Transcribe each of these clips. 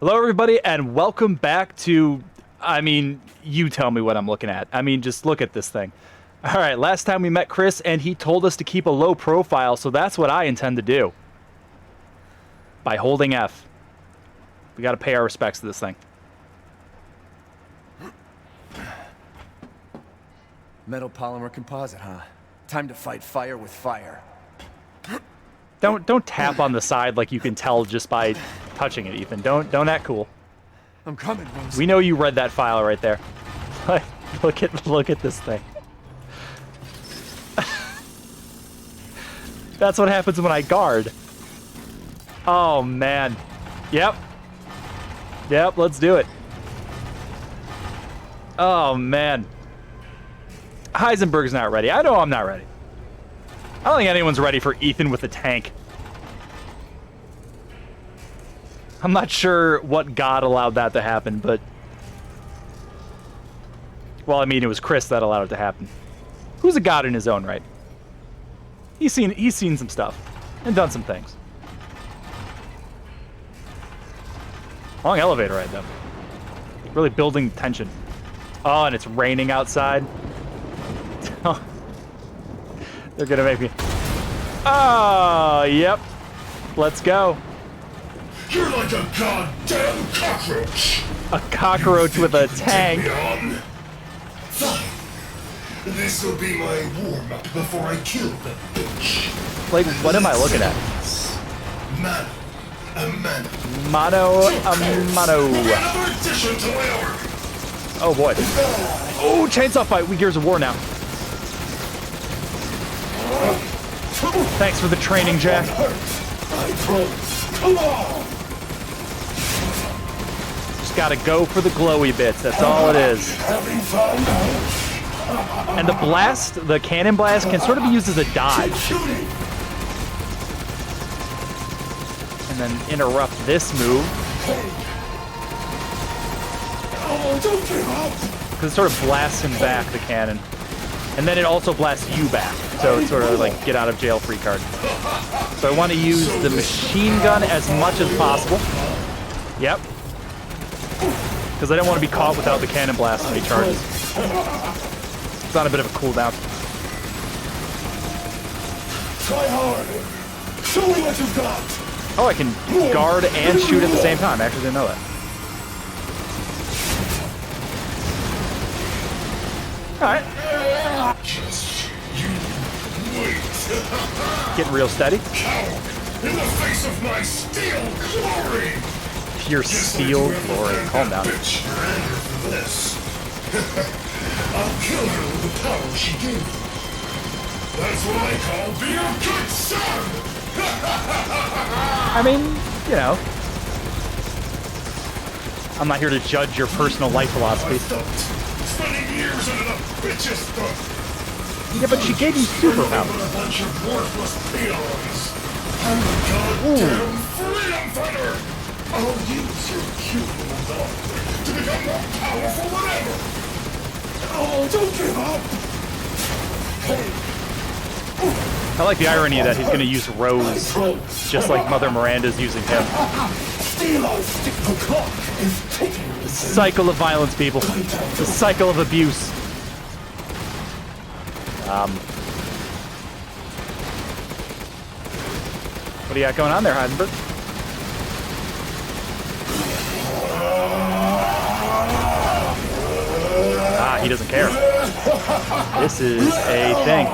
Hello, everybody, and welcome back to, you tell me what I'm looking at. Just look at this thing. All right, last time we met Chris, and he told us to keep a low profile, so that's what I intend to do. By holding F. We gotta pay our respects to this thing. Metal polymer composite, huh? Time to fight fire with fire. Don't tap on the side like you can tell just by touching it, Ethan. Don't act cool. I'm coming, Rose. We know you read that file right there. look at this thing. That's what happens when I guard. Oh man. Yep, let's do it. Oh man. Heisenberg's not ready. I know I'm not ready. I don't think anyone's ready for Ethan with a tank. I'm not sure what God allowed that to happen, but... Well, it was Chris that allowed it to happen. Who's a god in his own right? He's seen some stuff. And done some things. Long elevator ride, though. Really building tension. Oh, and it's raining outside. They're gonna make me... Oh, yep. Let's go. You're like a goddamn cockroach. A cockroach with a tank. Fine. This will be my warm-up before I kill the bitch. Like, what am I looking at? Mano a mano. Mano a mano. Another addition to my arc. Oh, boy. Oh, chainsaw fight. We Gears of War now. Thanks for the training, Jack. Just gotta go for the glowy bits. That's all it is. And the blast, the cannon blast, can sort of be used as a dodge. And then interrupt this move. Because it sort of blasts him back, the cannon. And then it also blasts you back. So it's sort of like get out of jail free card. So I want to use the machine gun as much as possible. Yep. Because I don't want to be caught without the cannon blast when he charges. It's on a bit of a cooldown. Try hard. Show me what you've got. Oh, I can guard and shoot at the same time. I actually didn't know that. Alright. Just you wait. Getting real steady. Coward in the face of my steel glory. Pure steel glory. Calm down. Bitch, you're angry for this. I'll kill her with the power she gave me. That's what I call being a good son. You know. I'm not here to judge your personal life philosophy. Spending years in a bitch's throat. Yeah, but she gave you superpowers. A bunch of worthless peons. I'm a goddamn freedom fighter. I'll use your cute little dog to become more powerful than ever. Oh, don't give up. Hey. I like the irony that he's going to use Rose, just like Mother Miranda's using him. The cycle of violence, people. The cycle of abuse. What do you got going on there, Heisenberg? Ah, he doesn't care. This is a thing.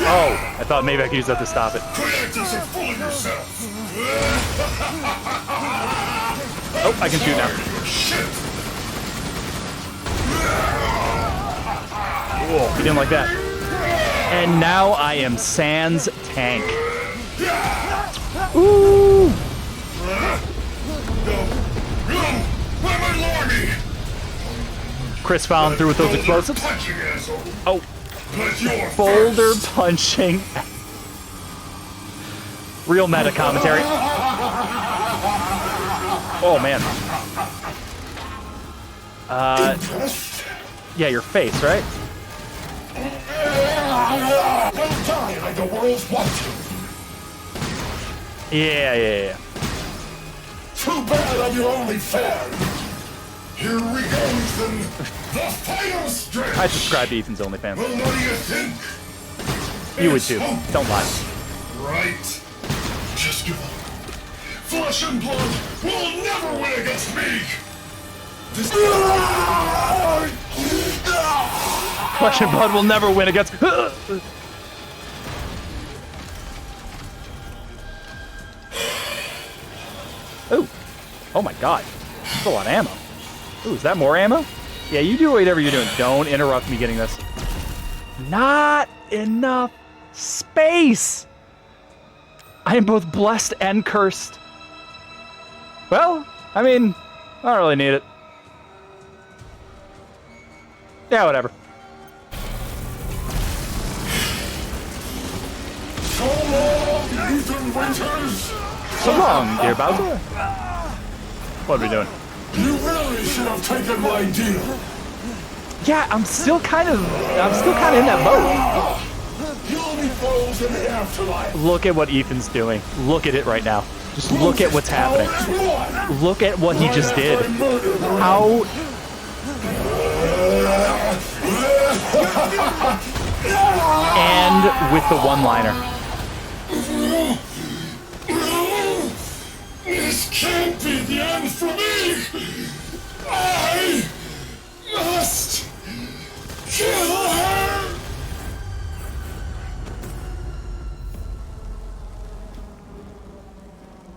Oh, I thought maybe I could use that to stop it. Creators are fooling yourself. Oh, I can shoot now. Whoa, he didn't like that. And now I am Sans tank. Ooh! Chris found through with those explosives. Oh, boulder punching. Real meta commentary. Oh man. Yeah, your face, right? Don't die like the world's watching. Yeah. Too bad I'm your only fan. Here we go, Ethan. The final stretch. I subscribe to Ethan's OnlyFans. Well, what do you think? You would It's too. hope. Don't lie. Right. Just give up. Flesh and blood will never win against me. This Flesh and blood will never win against. Ooh. Oh my god. That's a lot of ammo. Ooh, is that more ammo? Yeah, you do whatever you're doing. Don't interrupt me getting this. Not enough space. I am both blessed and cursed. Well, I mean, I don't really need it. Yeah, whatever. so long, Ethan Winters. So long, dear Bowser. What are we doing? You really should have taken my deal. Yeah, I'm still kind of in that boat. You'll be foes in the afterlife. Look at what Ethan's doing. Look at it right now. Just look at what's happening. Look at what he just did. How... And with the one-liner. This can't be the end for me. I must kill her.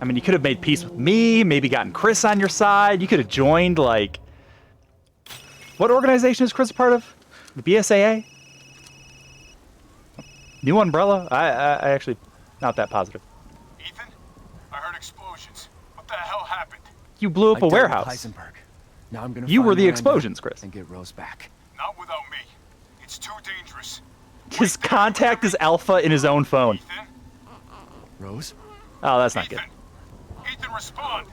I mean, you could have made peace with me, maybe gotten Chris on your side. You could have joined, like... What organization is Chris a part of? The BSAA? New Umbrella? I actually not that positive. Ethan, I heard explosions. What the hell happened? You blew up a I dealt with warehouse. Heisenberg. Now I'm gonna You find were the Miranda explosions, Chris. and get Rose back. Not without me. It's too dangerous. His contact is Alpha in his own phone. Ethan? Rose? Oh, that's not good. Ethan? Ethan, respond.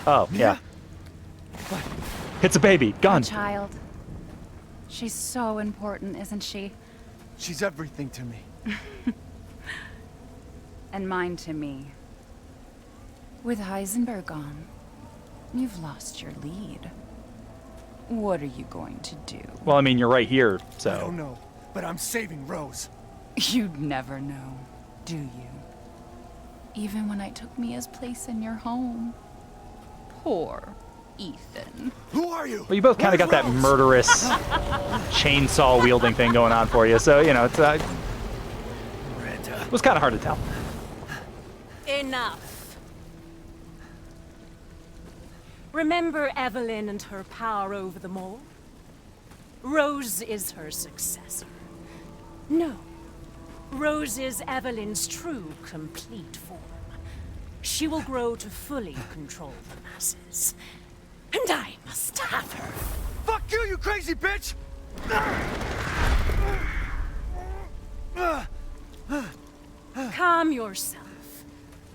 Oh, yeah. It's a baby. Gun. Child. She's so important, isn't she? She's everything to me. And mine to me. With Heisenberg gone, you've lost your lead. What are you going to do? Well, I mean, you're right here, I don't so... know, but I'm saving Rose. You'd never know, do you? Even when I took Mia's place in your home. Poor Ethan. Who are you? Well, you both kind of got that murderous chainsaw-wielding thing going on for you, so, you know, it's, Miranda. it was kind of hard to tell. Enough. Remember Evelyn and her power over them all? Rose is her successor. No. Rose is Evelyn's true, complete form. She will grow to fully control the masses. And I must have her. Fuck you, you crazy bitch! Calm yourself.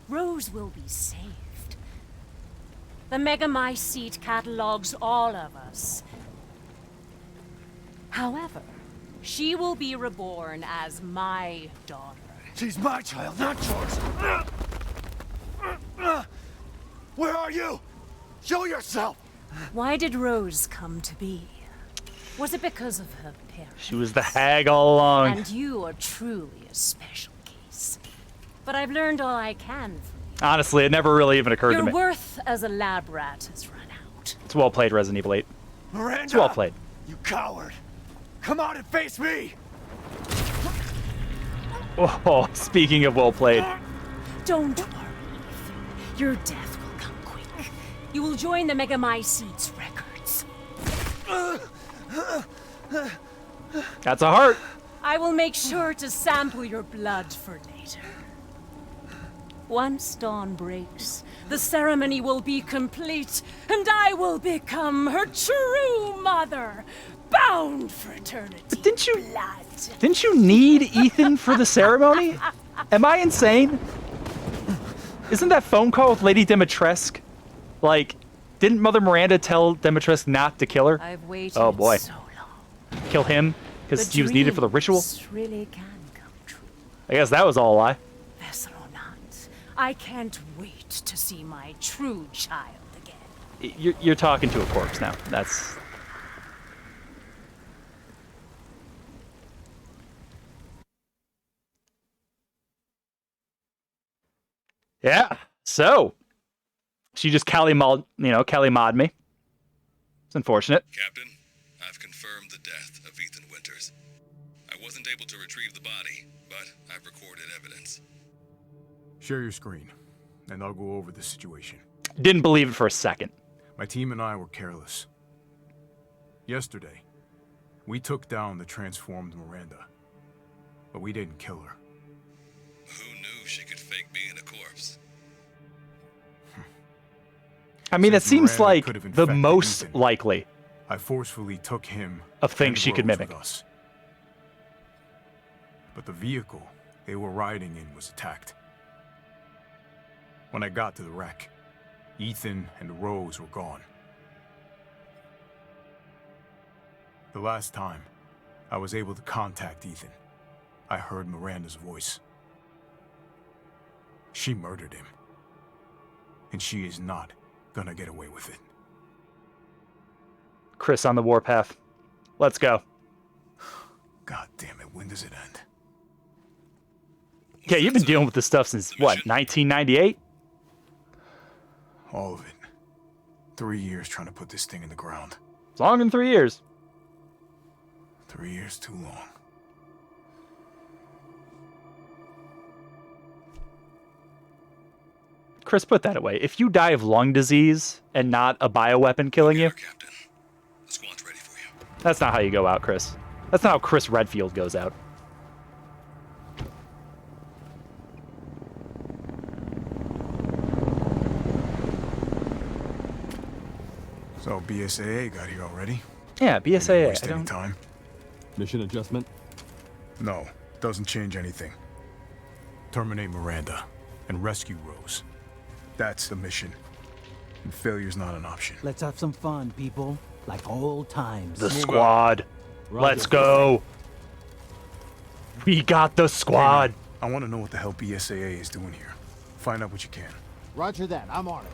Rose will be saved. The Megamycete catalogs all of us. However, she will be reborn as my daughter. She's my child, not yours. Where are you? Show yourself! Why did Rose come to be? Was it because of her parents? She was the hag all along. And you are truly a special case. But I've learned all I can from you. Honestly, it never really even occurred to Your me. worth as a lab rat has run out. It's well played, Resident Evil 8. Miranda! It's well played. You coward! Come out and face me! Oh, speaking of well played. Don't worry, Ethan. Your death will come quick. You will join the Megamycete's records. That's a heart. I will make sure to sample your blood for later. Once dawn breaks, the ceremony will be complete, and I will become her true mother, bound for eternity. But didn't you- Blood. Didn't you need Ethan for the ceremony? Am I insane? Isn't that phone call with Lady Dimitrescu? Like, didn't Mother Miranda tell Dimitrescu not to kill her? I've waited Oh, boy. so long. Kill him? Because he was needed for the ritual? Dreams really can come true. I guess that was all a lie. Vessel or not, I can't wait to see my true child again. You're talking to a corpse now. That's... Yeah. So, she just Kelly mod me. It's unfortunate. Captain, I've confirmed the death of Ethan Winters. I wasn't able to retrieve the body, but I've recorded evidence. Share your screen, and I'll go over the situation. Didn't believe it for a second. My team and I were careless. Yesterday, we took down the transformed Miranda, but we didn't kill her. Who knew she could fake being a corpse? I mean, it Since seems Miranda like could have the infected most Ethan, likely I forcefully took him of things and she could Rose mimic. with us. But the vehicle they were riding in was attacked. When I got to the wreck, Ethan and Rose were gone. The last time I was able to contact Ethan, I heard Miranda's voice. She murdered him. And she is not gonna get away with it. Chris on the warpath. Let's go. God damn it, when does it end? Yeah, you've been dealing with this stuff since, what, 1998? All of it. 3 years trying to put this thing in the ground. It's longer than 3 years. 3 years too long. Chris, put that away. If you die of lung disease and not a bioweapon killing you, Captain. The squad's ready for you. that's not how you go out, Chris. That's not how Chris Redfield goes out. So BSAA got here already? Yeah, Didn't BSAA. waste I any don't... time? Mission adjustment? No, doesn't change anything. Terminate Miranda and rescue Rose. That's the mission. And failure's not an option. Let's have some fun, people. Like old times. The squad. Let's go. We got the squad. Hey, man, I want to know what the hell BSAA is doing here. Find out what you can. Roger that. I'm on it.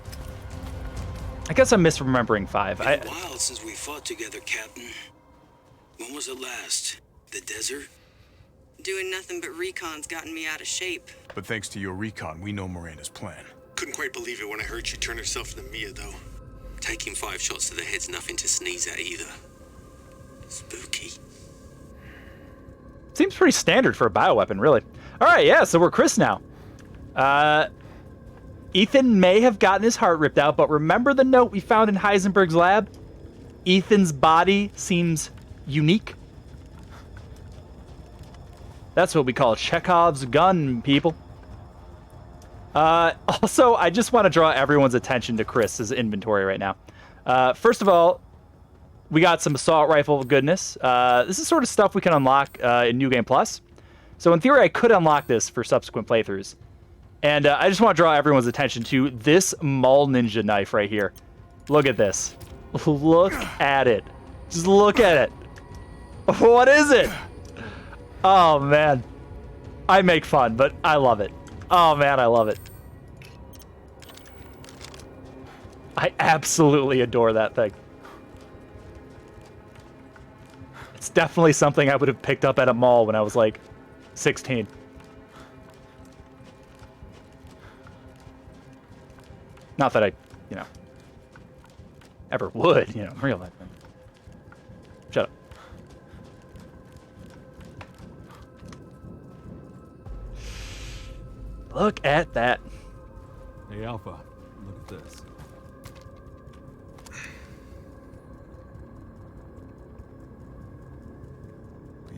I guess I'm misremembering 5. Been a while since we fought together, Captain. When was it last? The desert? Doing nothing but recon's gotten me out of shape. But thanks to your recon, we know Miranda's plan. Couldn't quite believe it when I heard she turned herself into Mia, though. Taking 5 shots to the head's nothing to sneeze at either. Spooky. Seems pretty standard for a bioweapon, really. All right, yeah, so we're Chris now. Ethan may have gotten his heart ripped out, but remember the note we found in Heisenberg's lab? Ethan's body seems unique. That's what we call Chekhov's gun, people. Also, I just want to draw everyone's attention to Chris's inventory right now. First of all, we got some assault rifle goodness. This is sort of stuff we can unlock in New Game Plus. So in theory, I could unlock this for subsequent playthroughs. And I just want to draw everyone's attention to this Maul Ninja knife right here. Look at this. Look at it. Just look at it. What is it? Oh, man. I make fun, but I love it. Oh, man, I love it. I absolutely adore that thing. It's definitely something I would have picked up at a mall when I was, like, 16. Not that I, ever would, in real life. Shut up. Look at that. Hey, Alpha, look at this.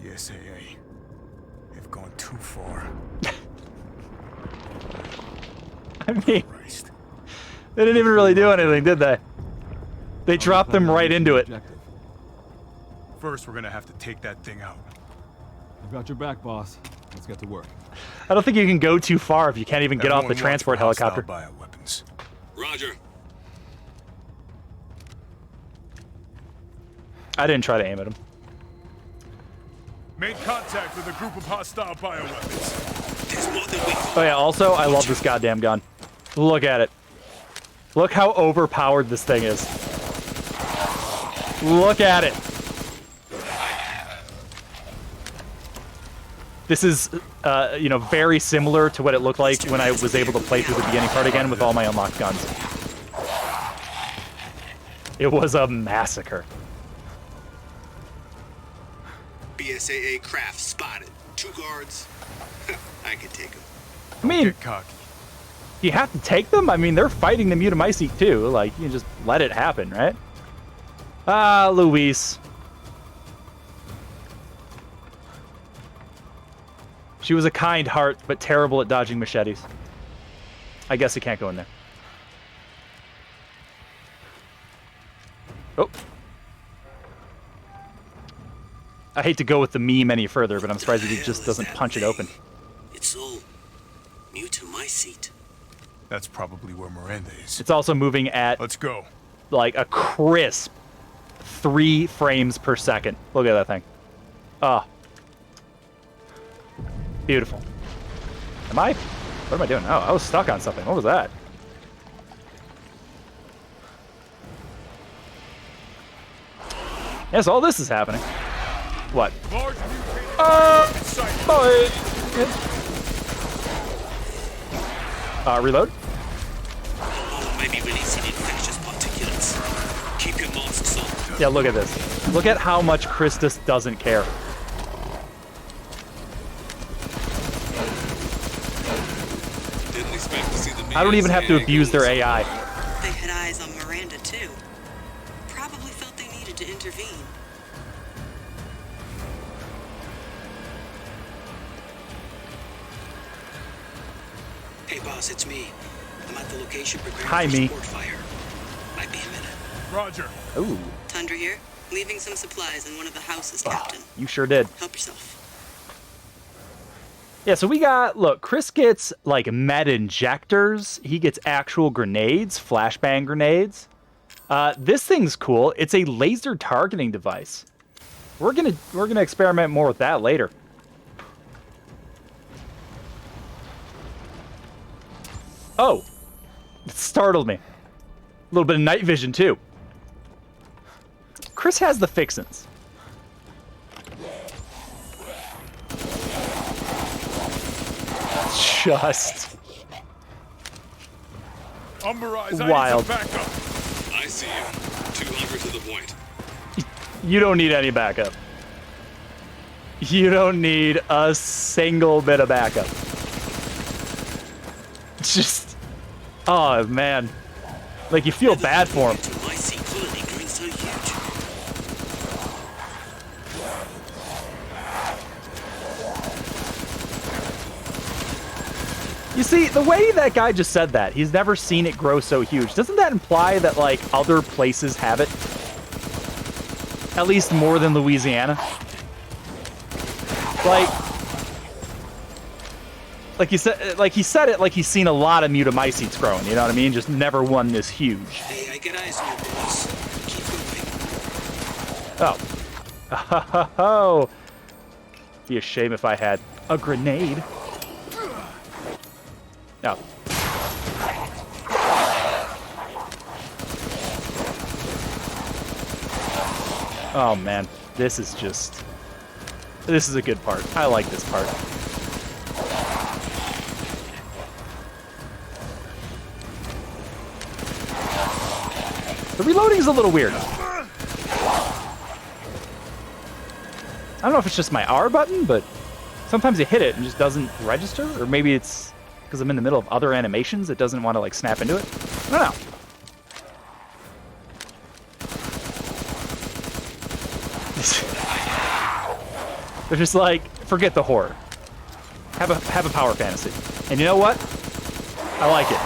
The SAA have gone too far. I mean, they didn't even really do anything, did they? They dropped them right into it. First, we're gonna have to take that thing out. I've got your back, boss. Let's get to work. I don't think you can go too far if you can't even get off the Everyone transport watch for helicopter. hostile bioweapons. Roger. I didn't try to aim at him. Made contact with a group of hostile bioweapons. Oh yeah, also, I love this goddamn gun. Look at it. Look how overpowered this thing is. Look at it. This is, you know, very similar to what it looked like when I was able to play through the beginning part again with all my unlocked guns. It was a massacre. BSAA craft spotted. 2 guards. I can take them. I mean, Get cocky. you have to take them? I mean, they're fighting the Mutamycete too. Like, you just let it happen, right? Ah, Luis. She was a kind heart, but terrible at dodging machetes. I guess it can't go in there. Oh. I hate to go with the meme any further, but I'm surprised he just doesn't punch it open. It's all Mutamycete. That's probably where Miranda is. It's also moving at, Let's go. like, a crisp 3 frames per second. Look at that thing. Ah. Beautiful. What am I doing? Oh, I was stuck on something. What was that? Yes, all this is happening. What? Boy. Reload. Might be releasing infectious particulates. Keep your masks on. Yeah, look at this. Look at how much Christus doesn't care. Didn't expect to see the I don't even have to abuse their AI. They had eyes on Miranda, too. Probably felt they needed to intervene. Hey, boss, it's me. I'm at the location preparing Hi, for me. support fire. Might be a minute. Roger. Ooh. Tundra here. Leaving some supplies in one of the houses, Captain. You sure did. Help yourself. Yeah, so we got, look, Chris gets, like, med injectors. He gets actual grenades, flashbang grenades. This thing's cool. It's a laser targeting device. We're gonna experiment more with that later. Oh, it startled me. A little bit of night vision, too. Chris has the fixins. Just wild. I see you. 200 to the point. You don't need any backup. You don't need a single bit of backup. Just, oh man, like you feel bad for him. You see, the way that guy just said that, he's never seen it grow so huge. Doesn't that imply that, like, other places have it? At least more than Louisiana? Like he said it like he's seen a lot of Mutamycetes growing, you know what I mean? Just never one this huge. Hey, I get eyes on you, boss. Keep going. Oh. Oh. Be a shame if I had a grenade. No. Oh man, this is a good part. I like this part. The reloading is a little weird. I don't know if it's just my R button, but sometimes you hit it and it just doesn't register, or maybe it's because I'm in the middle of other animations, it doesn't want to like snap into it. I don't know. They're just like, forget the horror. Have a power fantasy. And you know what? I like it.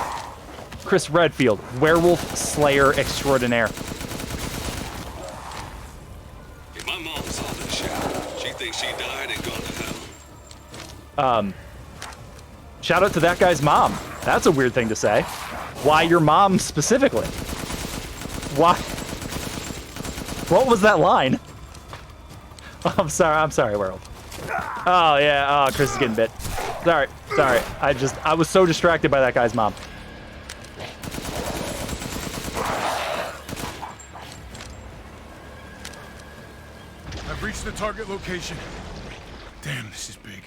Chris Redfield, werewolf slayer extraordinaire. Hey, my mom saw this shit. She thinks she died and gone to hell. Shout out to that guy's mom. That's a weird thing to say. Why your mom specifically? Why? What was that line? Oh, I'm sorry, werewolf. Oh yeah, oh Chris is getting bit. Sorry. I was so distracted by that guy's mom. I've reached the target location. Damn, this is big.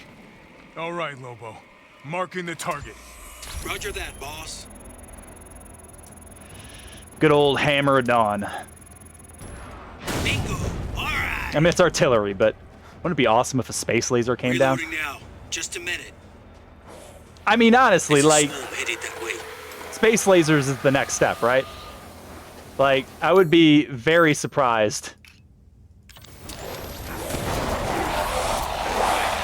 All right, Lobo. Marking the target. Roger that, boss. Good old Hammer of Dawn. Bingo. All right. I mean, it's artillery, but wouldn't it be awesome if a space laser came down? Reloading now. Just a minute. I mean, honestly, There's a like, swarm headed that way. space lasers is the next step, right? Like, I would be very surprised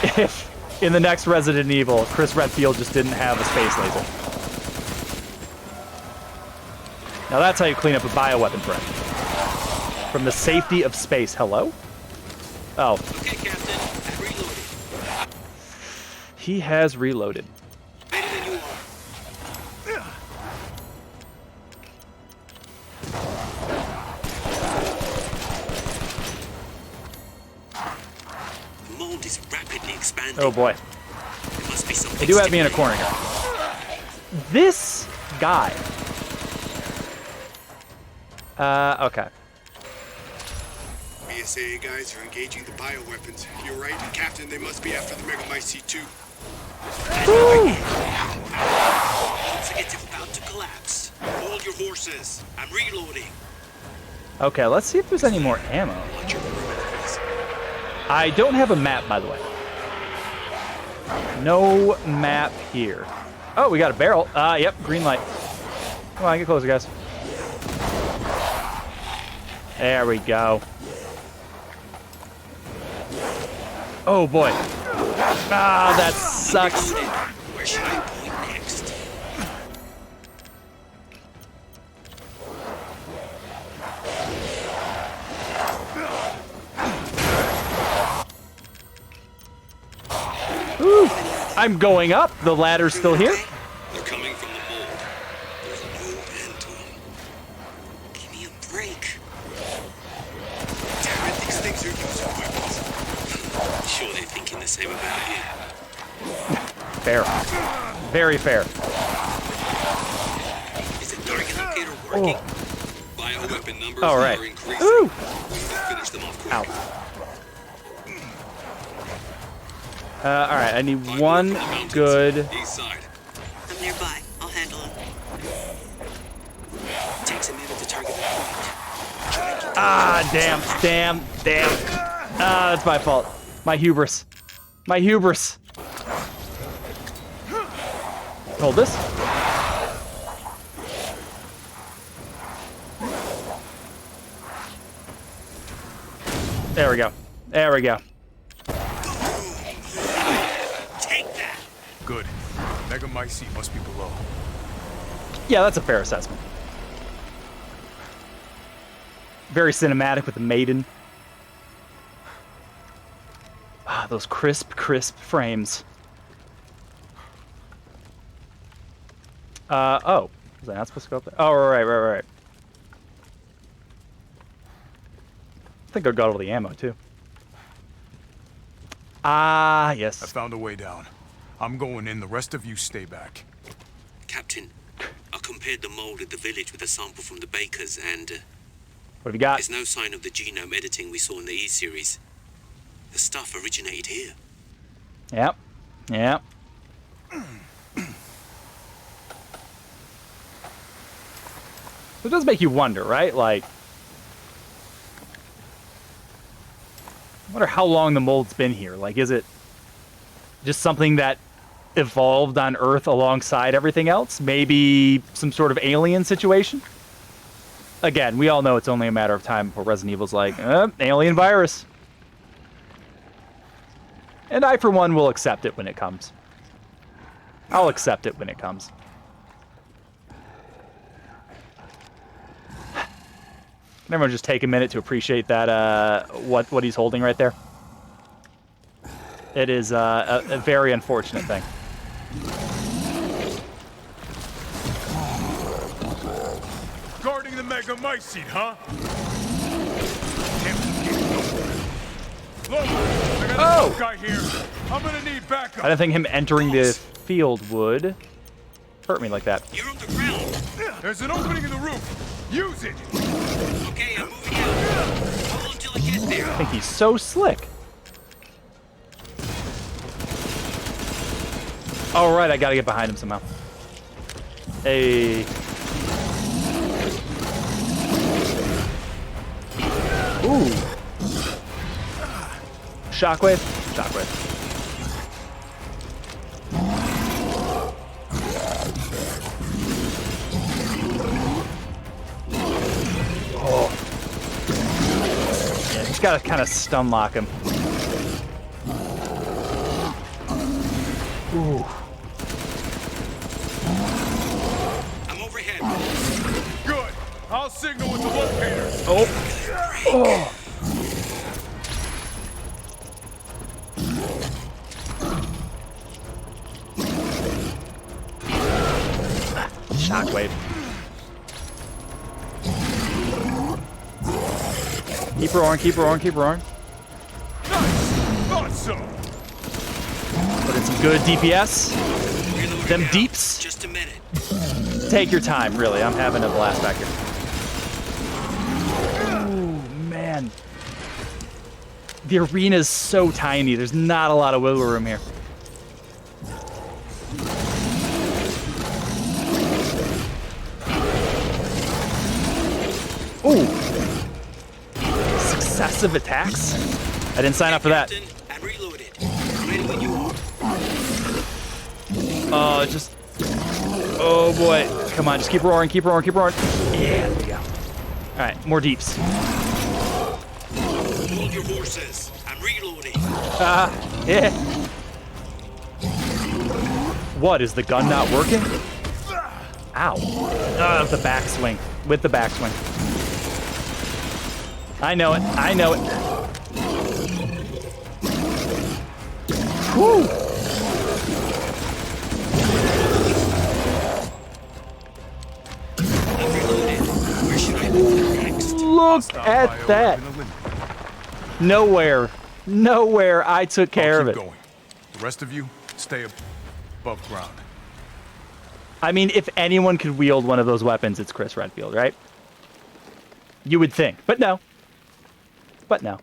if in the next Resident Evil, Chris Redfield just didn't have a space laser. Now that's how you clean up a bioweapon threat. From the safety of space. Hello? Oh. Okay, Captain. I'm reloading. He has reloaded. Better than you are. The mold is rapidly expanding. Oh boy. There must be something. They do have me in a corner here. This guy. Okay. BSAA guys are engaging the bioweapons. You're right, Captain. They must be after the Megamycete too. Looks like it's about to collapse. Hold your horses. I'm reloading. Okay, let's see if there's any more ammo. I don't have a map, by the way. No map here. Oh, we got a barrel. Yep, green light. Come on, get closer, guys. There we go. Oh, boy. Ah, that sucks. Where should I point next? Ooh, I'm going up. The ladder's still here. They're coming from the mold. There's no end to them. Give me a break. Damn it, these things are using weapons. Sure they're thinking the same about you. Fair. Very fair. Is the target locator working? Bioweapon numbers All right. are increasing. Ooh. Finish them off quick. Ow. All right, I need one good. East side. I'm nearby. I'll handle him. Takes a minute to target the point. Ah, damn. Ah, that's my fault. My hubris. Hold this. There we go. Take that. Good. Megamycete must be below. Yeah, that's a fair assessment. Very cinematic with the maiden. Ah, those crisp frames. Oh. Was I not supposed to go up there? Oh, right. I think I got all the ammo, too. Ah, yes. I found a way down. I'm going in. The rest of you stay back. Captain, I compared the mold at the village with a sample from the bakers and... what have you got? There's no sign of the genome editing we saw in the E-series. The stuff originated here. Yep. It does make you wonder, right? Like, I wonder how long the mold's been here. Like, is it just something that evolved on Earth alongside everything else? Maybe some sort of alien situation? Again, we all know it's only a matter of time before Resident Evil's like, alien virus. And I, for one, will accept it when it comes. I'll accept it when it comes. Can everyone just take a minute to appreciate that, what he's holding right there? It is a very unfortunate thing. Guarding the Megamycete, huh? Damn, Lobo, I got a guy here. I'm gonna need backup. I didn't think him entering the field would hurt me like that. You're on the ground. There's an opening in the roof. Use it. Okay, I'm moving out. Hold on till I get there. I think he's so slick. All right, I gotta get behind him somehow. Hey. Ooh. Shockwave. Shockwave. Oh. Yeah, just gotta kind of stun lock him. Ooh. I'm overhead. Good. I'll signal with the locator. Oh. Oh. Shockwave. Keep roaring, keep roaring, keep roaring. Nice. Thought so. Put in some good DPS. Them deeps. Just a minute. Take your time, really. I'm having a blast back here. Ooh, man. The arena's so tiny. There's not a lot of wiggle room here. Ooh. Successive attacks? I didn't sign up for that. I'm reloaded. Ready when you are. Just... Oh, boy. Come on, just keep roaring, keep roaring, keep roaring. Yeah, there we go. All right, more deeps. Hold your horses. I'm reloading. Yeah. What, is the gun not working? Ow. The backswing. With the backswing. I know it. I know it. Woo! I'm reloaded. Where should I move next? Look at that. Nowhere. Nowhere. I took care of it. Going. The rest of you, stay above ground. I mean, if anyone could wield one of those weapons, it's Chris Redfield, right? You would think. But no. But no.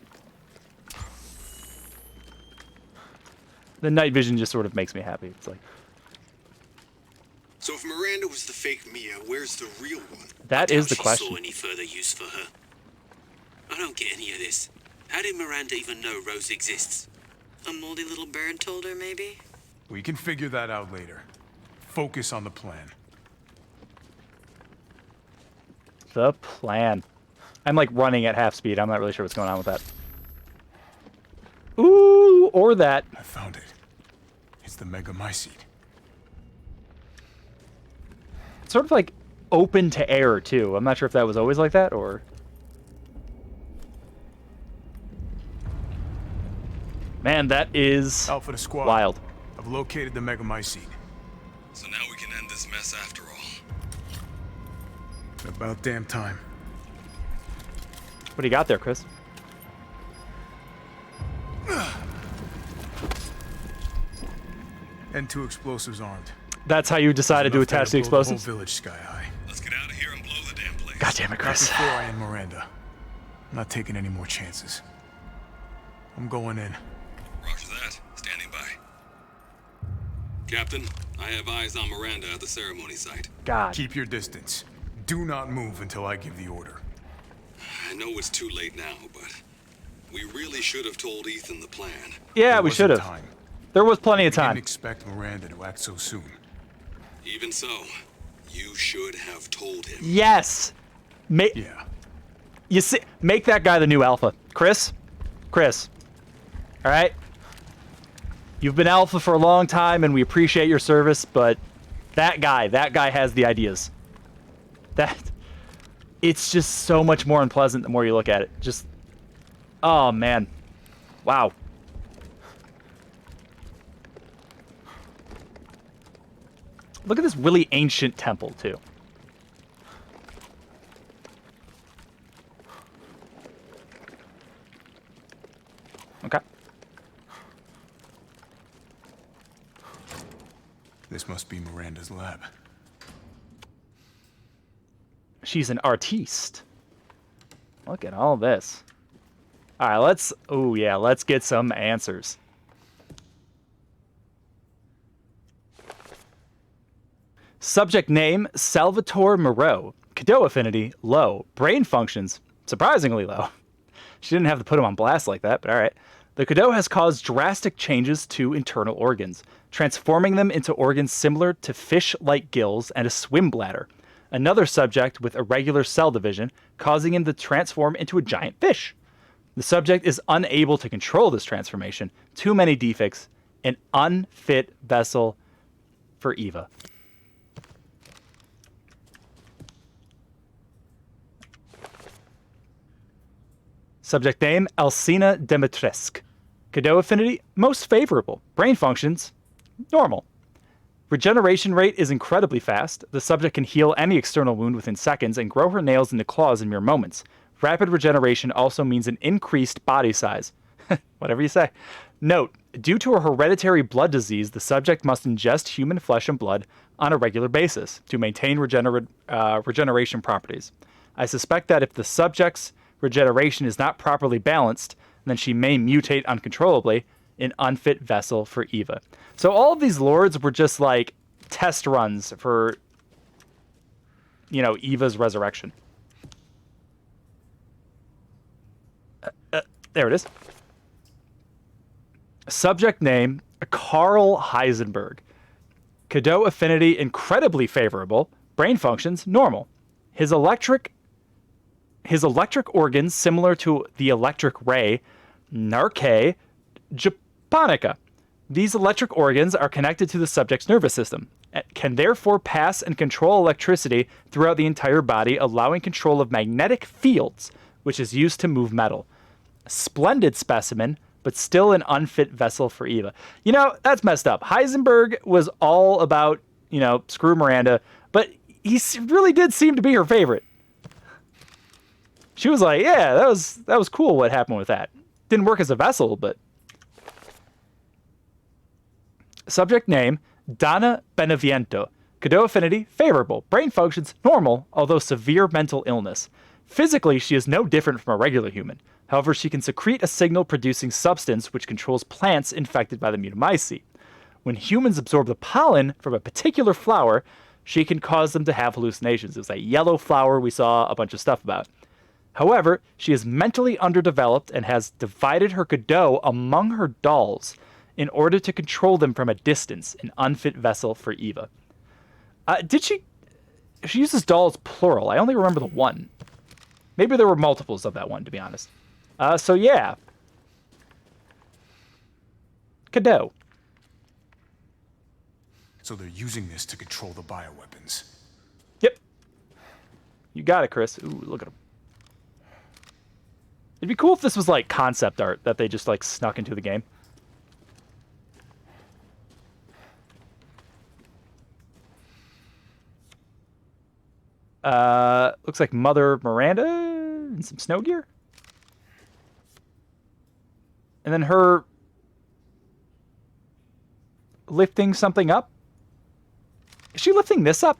The night vision just sort of makes me happy. It's like... So if Miranda was the fake Mia, where's the real one? That is the question. Saw any further use for her? I don't get any of this. How did Miranda even know Rose exists? A moldy little bird told her, maybe? We can figure that out later. Focus on the plan. The plan. I'm like running at half speed. I'm not really sure what's going on with that. Ooh, or that. I found it. It's the Megamycete. It's sort of like open to air too. I'm not sure if that was always like that or... Man, that is Alpha to squad. wild. I've located the Megamycete. So now we can end this mess after all. About damn time. What do you got there, Chris? And 2 explosives armed. That's how you decided to attach the explosives? The whole village sky high. Let's get out of here and blow the damn place. God damn it, Not Chris. before I am Miranda. I'm not taking any more chances. I'm going in. Roger that. Standing by. Captain, I have eyes on Miranda at the ceremony site. God. Keep your distance. Do not move until I give the order. I know it's too late now, but we really should have told Ethan the plan. Yeah, we should have. Time. There was plenty of I time. didn't expect Miranda to act so soon. Even so, you should have told him. Yes. Yeah. You see, make that guy the new alpha. Chris? Chris. All right? You've been alpha for a long time, and we appreciate your service, but that guy has the ideas. It's just so much more unpleasant the more you look at it. Just, oh, man. Wow. Look at this really ancient temple, too. Okay. This must be Miranda's lab. She's an artiste. Look at all this. All right, let's get some answers. Subject name, Salvatore Moreau. Cadeau affinity, low. Brain functions, surprisingly low. She didn't have to put him on blast like that, but all right. The Cadeau has caused drastic changes to internal organs, transforming them into organs similar to fish-like gills and a swim bladder. Another subject with irregular cell division, causing him to transform into a giant fish. The subject is unable to control this transformation. Too many defects. An unfit vessel for Eva. Subject name, Alcina Demetrescu. Cadeau affinity, most favorable. Brain functions, normal. Regeneration rate is incredibly fast. The subject can heal any external wound within seconds and grow her nails into claws in mere moments. Rapid regeneration also means an increased body size. Whatever you say. Note, due to a hereditary blood disease, the subject must ingest human flesh and blood on a regular basis to maintain regeneration properties. I suspect that if the subject's regeneration is not properly balanced, then she may mutate uncontrollably, an unfit vessel for Eva. So all of these lords were just like test runs for, Eva's resurrection. There it is. Subject name, Carl Heisenberg. Cadeau affinity, incredibly favorable. Brain functions, normal. His electric organs, similar to the electric ray, Narcae japonica. These electric organs are connected to the subject's nervous system, and can therefore pass and control electricity throughout the entire body, allowing control of magnetic fields, which is used to move metal. Splendid specimen, but still an unfit vessel for Eva. That's messed up. Heisenberg was all about, screw Miranda, but he really did seem to be her favorite. She was like, yeah, that was cool what happened with that. Didn't work as a vessel, but... Subject name, Donna Beneviento. Cadeau affinity, favorable. Brain functions, normal, although severe mental illness. Physically, she is no different from a regular human. However, she can secrete a signal-producing substance which controls plants infected by the Mutamycete. When humans absorb the pollen from a particular flower, she can cause them to have hallucinations. It was that yellow flower we saw a bunch of stuff about. However, she is mentally underdeveloped and has divided her Cadeau among her dolls in order to control them from a distance, an unfit vessel for Eva. She uses dolls plural. I only remember the one. Maybe there were multiples of that one, to be honest. So yeah. Cadeau. So they're using this to control the bioweapons. Yep. You got it, Chris. Ooh, look at him. It'd be cool if this was like concept art that they just like snuck into the game. Looks like Mother Miranda in some snow gear. And then her lifting something up. Is she lifting this up?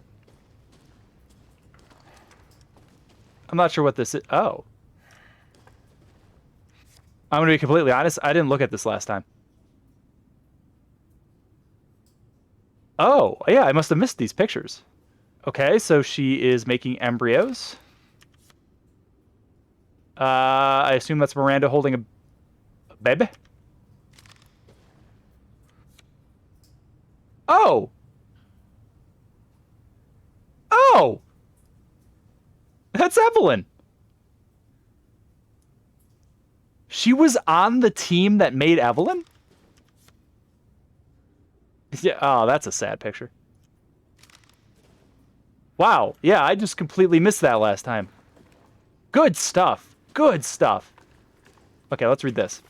I'm not sure what this is. Oh. I'm going to be completely honest. I didn't look at this last time. Oh, yeah, I must have missed these pictures. Okay, so she is making embryos. I assume that's Miranda holding a baby. Oh! Oh! That's Evelyn! She was on the team that made Evelyn? Yeah, oh, that's a sad picture. Wow, yeah, I just completely missed that last time. Good stuff. Good stuff. Okay, let's read this.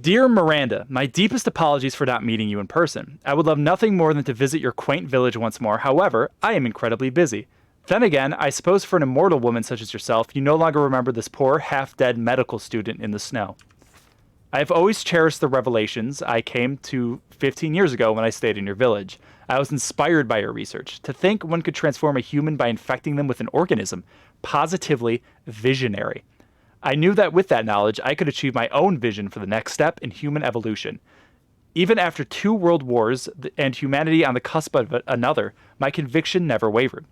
Dear Miranda, my deepest apologies for not meeting you in person. I would love nothing more than to visit your quaint village once more. However, I am incredibly busy. Then again, I suppose for an immortal woman such as yourself, you no longer remember this poor, half-dead medical student in the snow. I have always cherished the revelations I came to 15 years ago when I stayed in your village. I was inspired by your research. To think one could transform a human by infecting them with an organism. Positively visionary. I knew that with that knowledge, I could achieve my own vision for the next step in human evolution. Even after 2 world wars and humanity on the cusp of another, my conviction never wavered.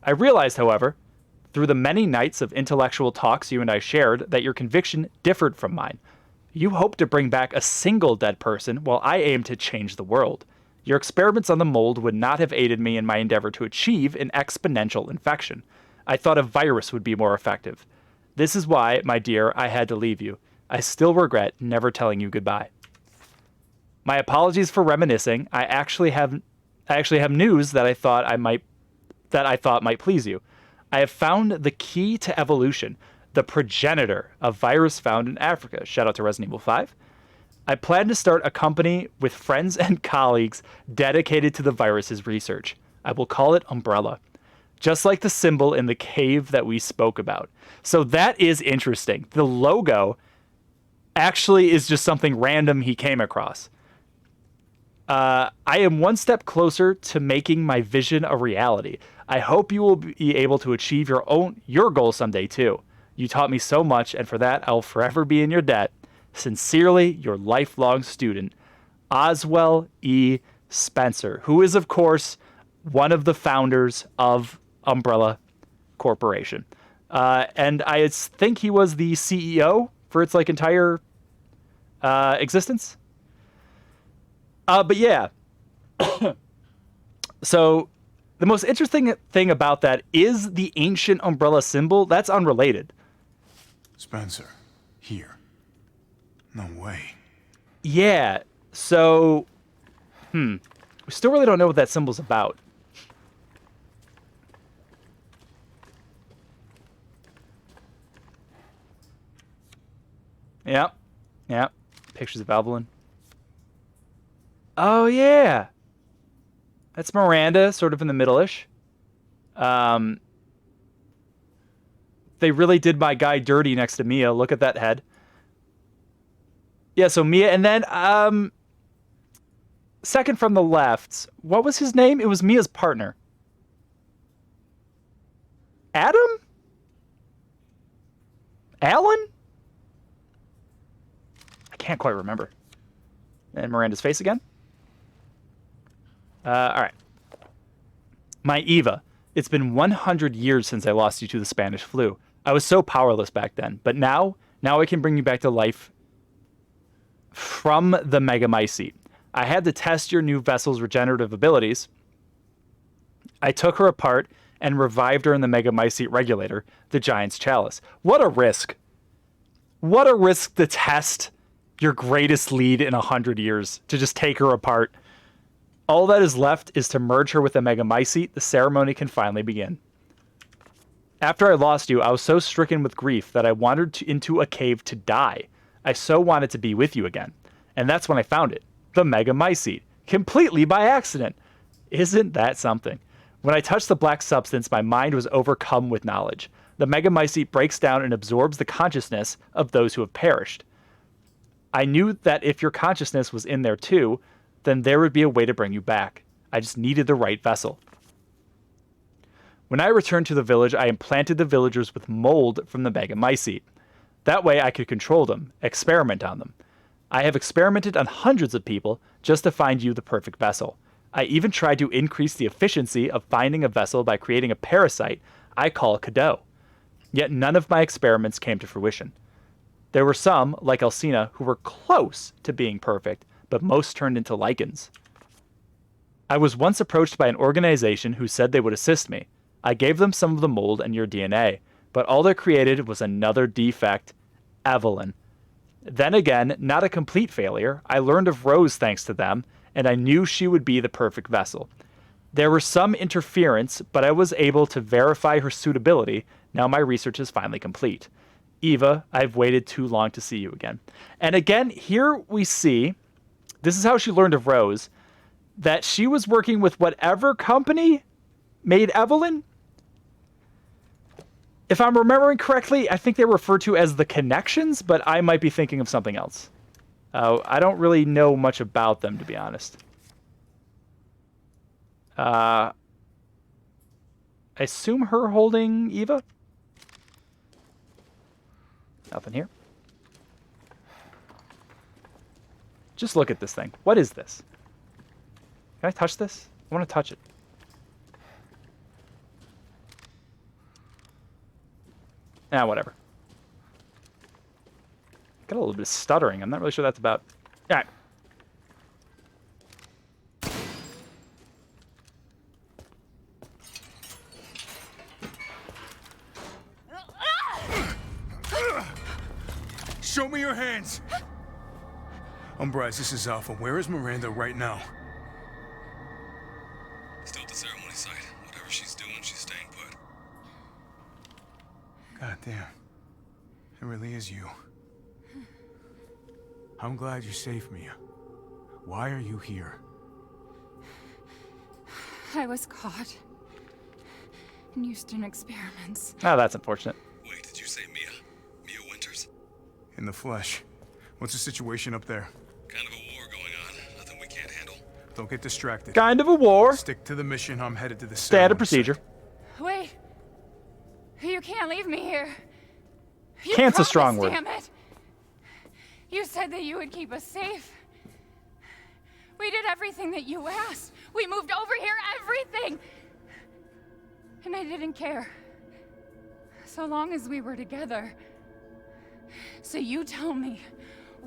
I realized, however, through the many nights of intellectual talks you and I shared, that your conviction differed from mine. You hoped to bring back a single dead person, while I aimed to change the world. Your experiments on the mold would not have aided me in my endeavor to achieve an exponential infection. I thought a virus would be more effective. This is why, my dear, I had to leave you. I still regret never telling you goodbye. My apologies for reminiscing. I actually have news that I thought might please you. I have found the key to evolution, the progenitor of virus found in Africa. Shout out to Resident Evil 5. I plan to start a company with friends and colleagues dedicated to the virus's research. I will call it Umbrella, just like the symbol in the cave that we spoke about. So that is interesting. The logo actually is just something random he came across. I am one step closer to making my vision a reality. I hope you will be able to achieve your goal someday too. You taught me so much, and for that I'll forever be in your debt. Sincerely, your lifelong student, Oswell E. Spencer, who is, of course, one of the founders of Umbrella Corporation. And I think he was the CEO for its entire existence. But yeah. So the most interesting thing about that is the ancient umbrella symbol. That's unrelated. Spencer, here. No way. Yeah. So, we still really don't know what that symbol's about. Yep. Yep. Pictures of Evelyn. Oh, yeah. That's Miranda, sort of in the middle-ish. They really did my guy dirty next to Mia. Look at that head. Yeah, so Mia, and then, second from the left, what was his name? It was Mia's partner. Adam? Alan? I can't quite remember. And Miranda's face again. All right. My Eva, it's been 100 years since I lost you to the Spanish flu. I was so powerless back then, but now I can bring you back to life from the Megamycete. I had to test your new vessel's regenerative abilities. I took her apart and revived her in the Megamycete regulator, the Giant's Chalice. What a risk. What a risk to test your greatest lead in 100 years, to just take her apart. All that is left is to merge her with the Megamycete. The ceremony can finally begin. After I lost you, I was so stricken with grief that I wandered into a cave to die. I so wanted to be with you again. And that's when I found it. The Megamycete. Completely by accident. Isn't that something? When I touched the black substance, my mind was overcome with knowledge. The Megamycete breaks down and absorbs the consciousness of those who have perished. I knew that if your consciousness was in there too, then there would be a way to bring you back. I just needed the right vessel. When I returned to the village, I implanted the villagers with mold from the Megamycete. That way I could control them, experiment on them. I have experimented on hundreds of people just to find you the perfect vessel. I even tried to increase the efficiency of finding a vessel by creating a parasite I call Cadeau. Yet none of my experiments came to fruition. There were some, like Alcina, who were close to being perfect, but most turned into lichens. I was once approached by an organization who said they would assist me. I gave them some of the mold and your DNA, but all they created was another defect, Evelyn. Then again, not a complete failure. I learned of Rose thanks to them, and I knew she would be the perfect vessel. There was some interference, but I was able to verify her suitability. Now my research is finally complete. Eva, I've waited too long to see you again. And again, here we see, this is how she learned of Rose, that she was working with whatever company made Evelyn. If I'm remembering correctly, I think they refer to as the connections, but I might be thinking of something else. I don't really know much about them, to be honest. I assume her holding Eva? Nothing here. Just look at this thing. What is this? Can I touch this? I want to touch it. Ah, whatever. Got a little bit of stuttering. I'm not really sure that's about. All right. Show me your hands! Umbrise, this is Alpha. Where is Miranda right now? Still at the ceremony site. Whatever she's doing, she's staying put. God damn. It really is you. I'm glad you saved me. Why are you here? I was caught and used in experiments. Oh, that's unfortunate. Wait, did you say Mia? Mia Winters? In the flesh. What's the situation up there? Kind of a war going on. Nothing we can't handle. Don't get distracted. Kind of a war. Stick to the mission. I'm headed to the Standard ceremony procedure. site. Wait. You can't leave me here. You Can't's a strong promised, word. Damn it. You said that you would keep us safe. We did everything that you asked. We moved over here, everything. And I didn't care. So long as we were together. So you tell me,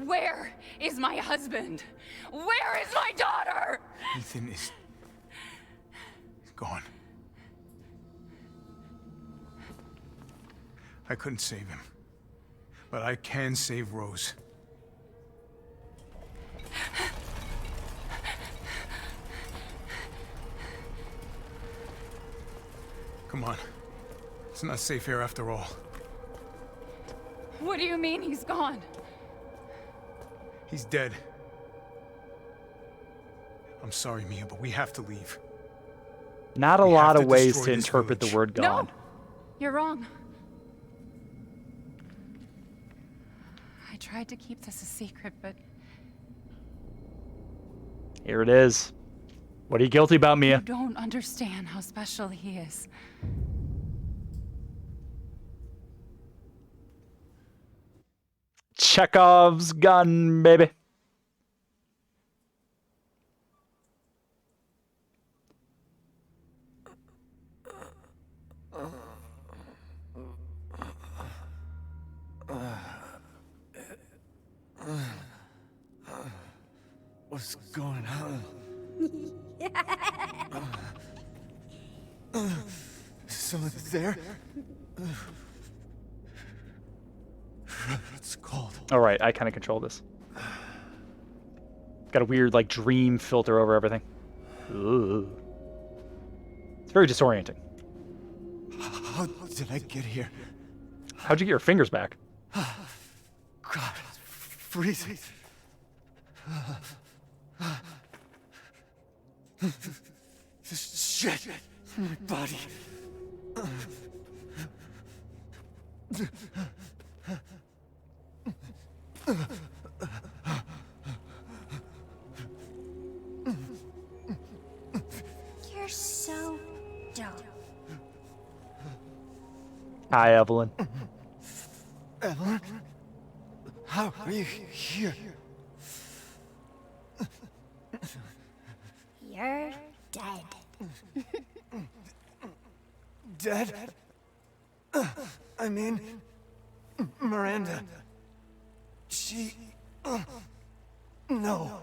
where is my husband? Where is my daughter? Ethan is gone. I couldn't save him. But I can save Rose. Come on. It's not safe here after all. What do you mean he's gone? He's dead. I'm sorry, Mia, but we have to leave. Not a We lot have of to ways destroy to this interpret the village. word gone. No, you're wrong. I tried to keep this a secret, but Here it is. What are you guilty about, Mia? you don't understand how special he is. Chekhov's gun, baby. What's going on? Someone there? It's cold. All right, I kind of control this. Got a weird, like, dream filter over everything. Ooh. It's very disorienting. How did I get here? How'd you get your fingers back? God, it's freezing. This shit in my body. You're so dumb. Hi, Evelyn. Evelyn? How are you here? You're dead. Dead? I mean, Miranda. She... No.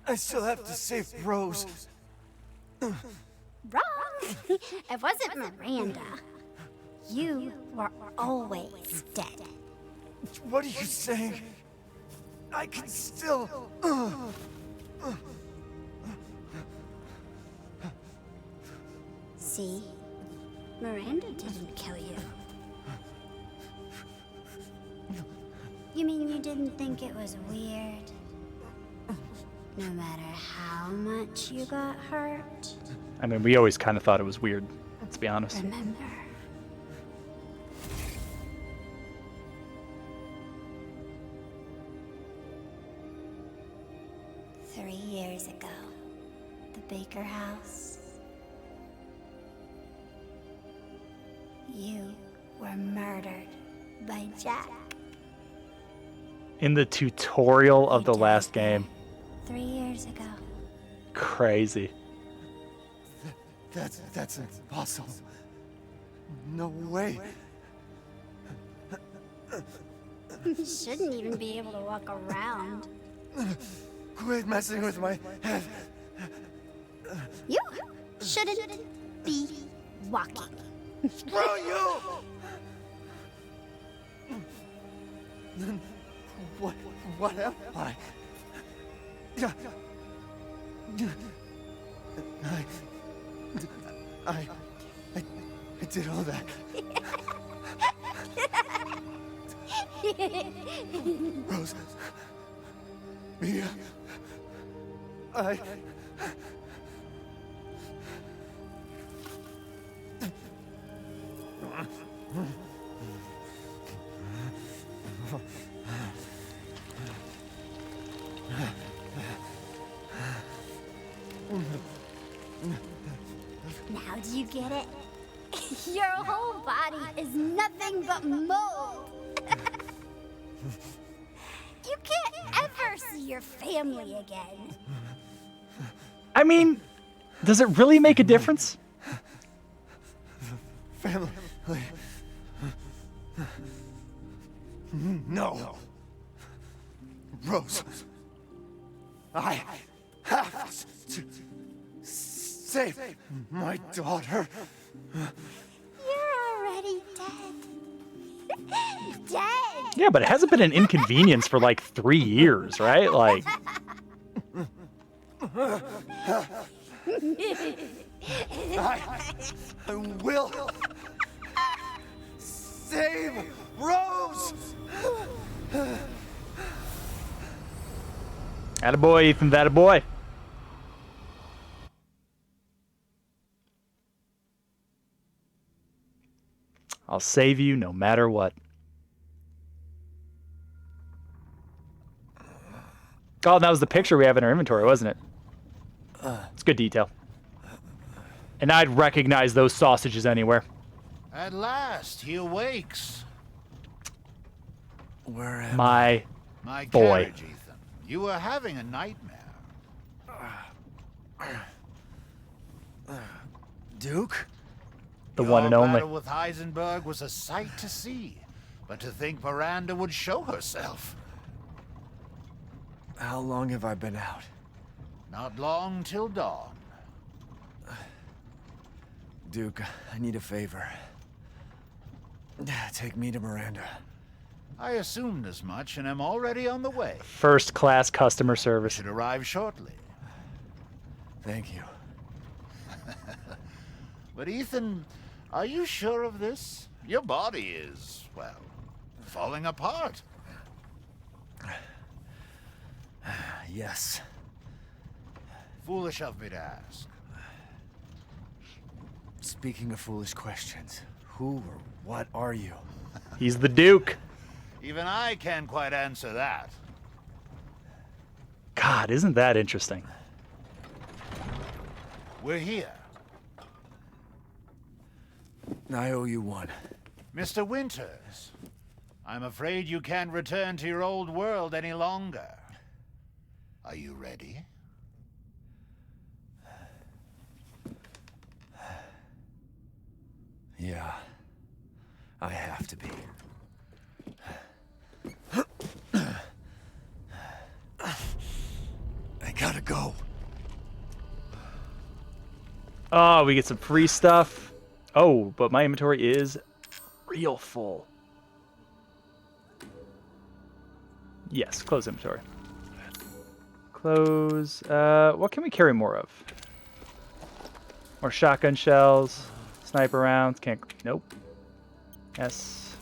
I still have to save Rose. Wrong. It wasn't Miranda. You were always dead. What are you saying? I can still... See? Miranda didn't kill you. You mean you didn't think it was weird? No matter how much you got hurt? I mean, we always kind of thought it was weird, let's be honest. Remember, Baker house. You were murdered by Jack. In the tutorial of the last game. 3 years ago. Crazy. That's impossible. No way. Shouldn't even be able to walk around. Quit messing with my head. You shouldn't be walking. Screw you! Then what am I? I did all that. Rose. Mia. Now do you get it? Your whole body is nothing but mold. You can't ever see your family again. I mean, does it really make a difference? Family. No. Rose. I have to save my daughter. You're already dead. Dead. Yeah, but it hasn't been an inconvenience for like 3 years, right? Like. I will save Rose. Attaboy, Ethan, that a boy. I'll save you no matter what. Oh, that was the picture we have in our inventory, wasn't it? It's good detail. And I'd recognize those sausages anywhere. At last, he awakes. Where am My boy. Carriage, Ethan. You were having a nightmare. Duke? The one and only. Your battle with Heisenberg was a sight to see. But to think Miranda would show herself. How long have I been out? Not long till dawn. Duke, I need a favor. Take me to Miranda. I assumed as much and am already on the way. First class customer service. Should arrive shortly. Thank you. But Ethan, are you sure of this? Your body is, well, falling apart. Yes. Foolish of me to ask. Speaking of foolish questions, who or what are you? He's the Duke. Even I can't quite answer that. God, isn't that interesting? We're here. I owe you one. Mr. Winters, I'm afraid you can't return to your old world any longer. Are you ready? Yeah, I have to be. I gotta go. Oh, we get some free stuff. Oh, but my inventory is real full. Yes, close inventory. Close. What can we carry more of? More shotgun shells, sniper rounds. Can't. Nope. Yes.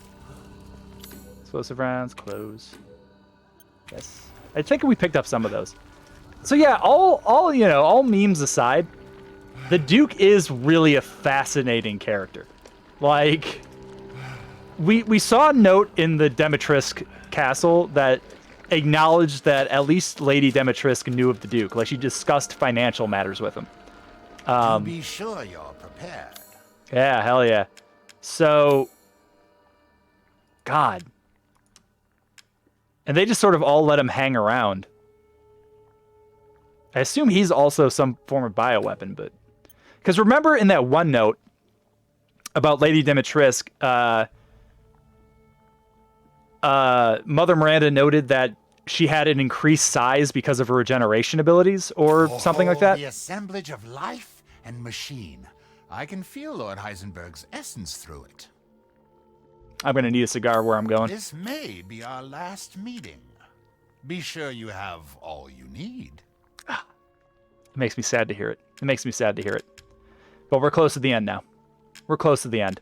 Explosive rounds. Close. Yes. I think we picked up some of those. So yeah, all memes aside, the Duke is really a fascinating character. Like, we saw a note in the Demetrisk castle that acknowledged that at least Lady Demetrisk knew of the Duke. Like, she discussed financial matters with him. Be sure you're prepared. Yeah, hell yeah. So, God. And they just sort of all let him hang around. I assume he's also some form of bioweapon, but... Because remember in that one note about Lady Demetrisk, Mother Miranda noted that she had an increased size because of her regeneration abilities, or something like that? The assemblage of life and machine. I can feel Lord Heisenberg's essence through it. I'm going to need a cigar where I'm going. This may be our last meeting. Be sure you have all you need. It makes me sad to hear it. It makes me sad to hear it. But we're close to the end now. We're close to the end.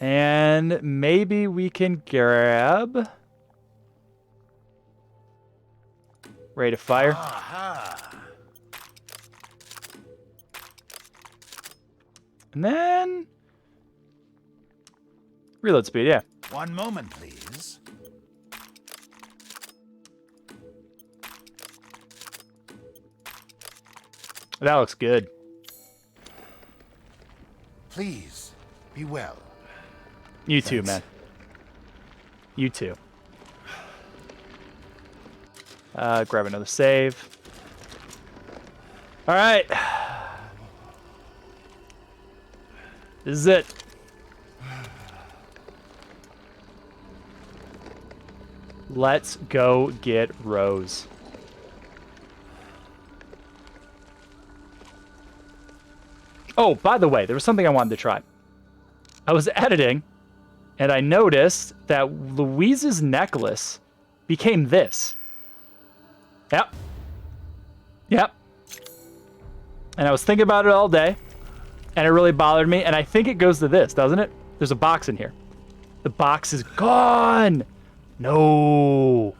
And maybe we can grab... Rate of fire. And then... Reload speed, yeah. One moment, please. That looks good. Please, be well. You too, man. You too. Grab another save. All right. This is it. Let's go get Rose. Oh, by the way, there was something I wanted to try. I was editing, and I noticed that Louise's necklace became this. Yep. Yep. And I was thinking about it all day, and it really bothered me, and I think it goes to this, doesn't it? There's a box in here. The box is gone! No!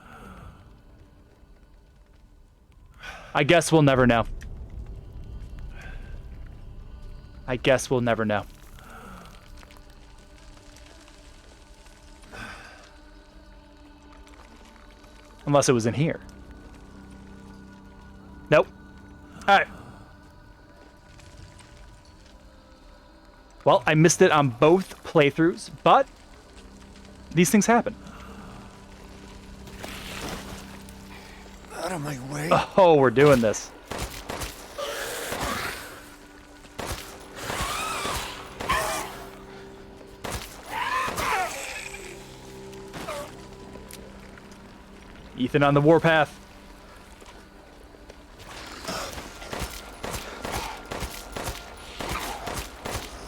I guess we'll never know. I guess we'll never know. Unless it was in here. Nope. Alright. Well, I missed it on both playthroughs, but these things happen. Out of my way. Oh, we're doing this. Ethan on the warpath.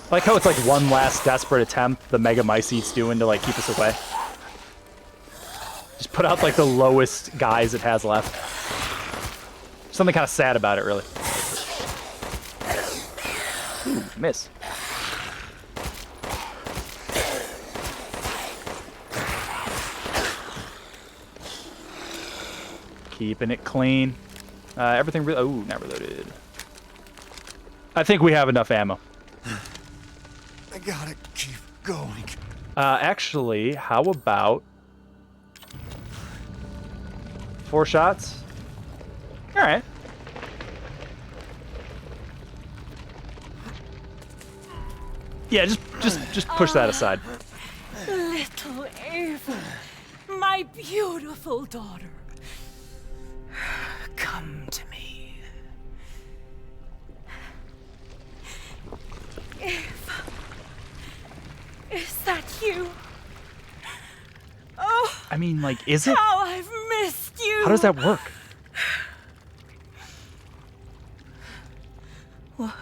I like how it's like one last desperate attempt the Mega Mycete's doing to like keep us away. Just put out like the lowest guys it has left. Something kind of sad about it, really. Ooh, miss. Keeping it clean. Everything really... Oh, not reloaded. I think we have enough ammo. I gotta keep going. Actually, how about 4 shots? All right. Yeah, just push that aside. Little Ava, my beautiful daughter, come to me. Ava, is that you? Oh, I mean, like, is it? how I've missed you. How does that work? What?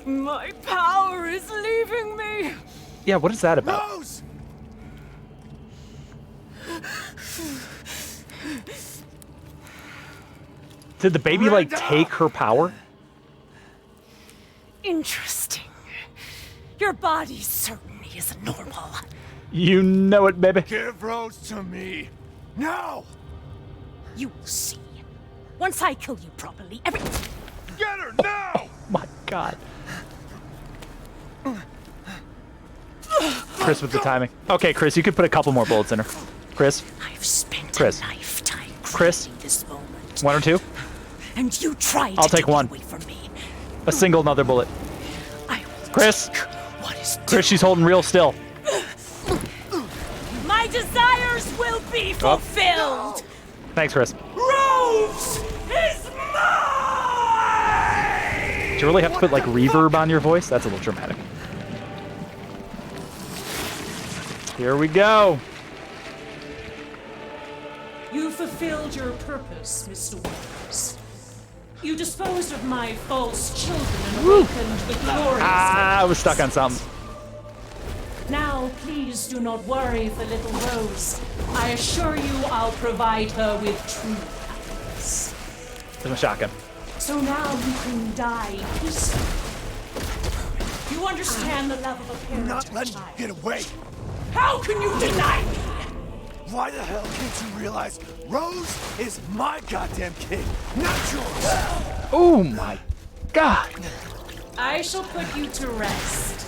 My power is leaving me. Yeah, what is that about? Rose! Did the baby, like, take her power? Interesting. Your body certainly is normal. You know it, baby. Give Rose to me. Now! You will see. Once I kill you properly, everything... Get her now! My God. Chris with the timing. Okay, Chris, you could put a couple more bullets in her. Chris. I've spent Chris. a lifetime Chris. this moment. 1 or 2? And you tried I'll to take one. Away from me. A single another bullet. Chris. Chris, she's holding real still. My desires will be fulfilled. Thanks, Chris. Rose is mine! Do you really have to put like reverb on your voice? That's a little dramatic. Here we go. You fulfilled your purpose, Mr. Winters. You disposed of my false children and awakened the glorious. I was stuck on something. Now, please do not worry for little Rose. I assure you I'll provide her with true happiness. There's my shotgun. So now you can die peacefully. You understand the love of a parent. Not letting you get away. How can you deny me? Why the hell can't you realize Rose is my goddamn kid, not yours? Oh my God. I shall put you to rest.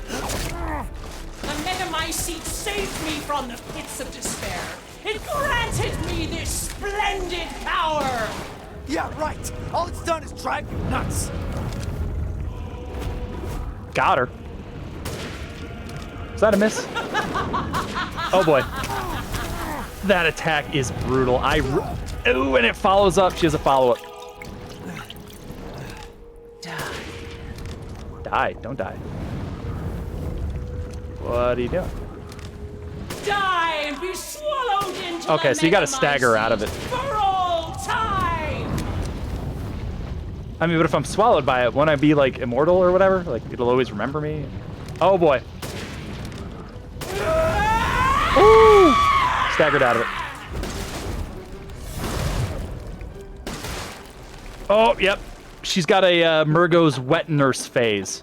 The Megamycete saved me from the pits of despair. It granted me this splendid power. Yeah, right. All it's done is drive you nuts. Got her. Is that a miss? Oh boy. That attack is brutal. Ooh, and it follows up. She has a follow-up. Die. Don't die. What are you doing? Die and be swallowed into Okay, the so you gotta stagger her out of it. For all time. I mean, but if I'm swallowed by it, won't I be like immortal or whatever? Like it'll always remember me? Oh boy. Ooh! Staggered out of it. Oh, yep. She's got a Murgo's wet nurse phase.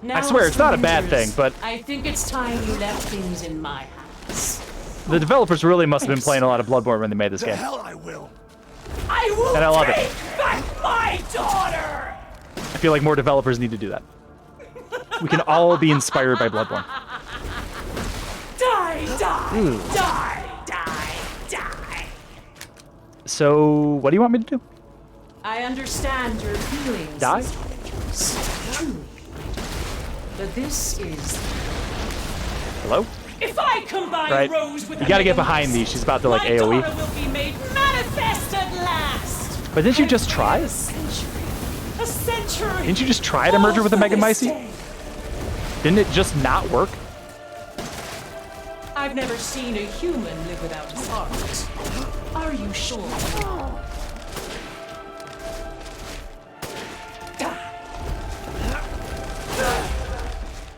Now, I swear, it's not a bad thing, but I think it's time you left things in my hands. the developers really must have been playing a lot of Bloodborne when they made this game. Hell, I will. I will And I love take it. back my daughter. I feel like more developers need to do that. We can all be inspired by Bloodborne. Die, die, Ooh. die, die, die. So, what do you want me to do? I understand your feelings. Die? Truly. But this is. Hello? If I combine Right. Rose with You the gotta get Megamycete, behind these. She's about to like my AoE. daughter will be made manifest at last. But didn't you just try? A century. Didn't you just try to merge her with a all for this Megamycete? day. Didn't it just not work? I've never seen a human live without his heart. Are you sure?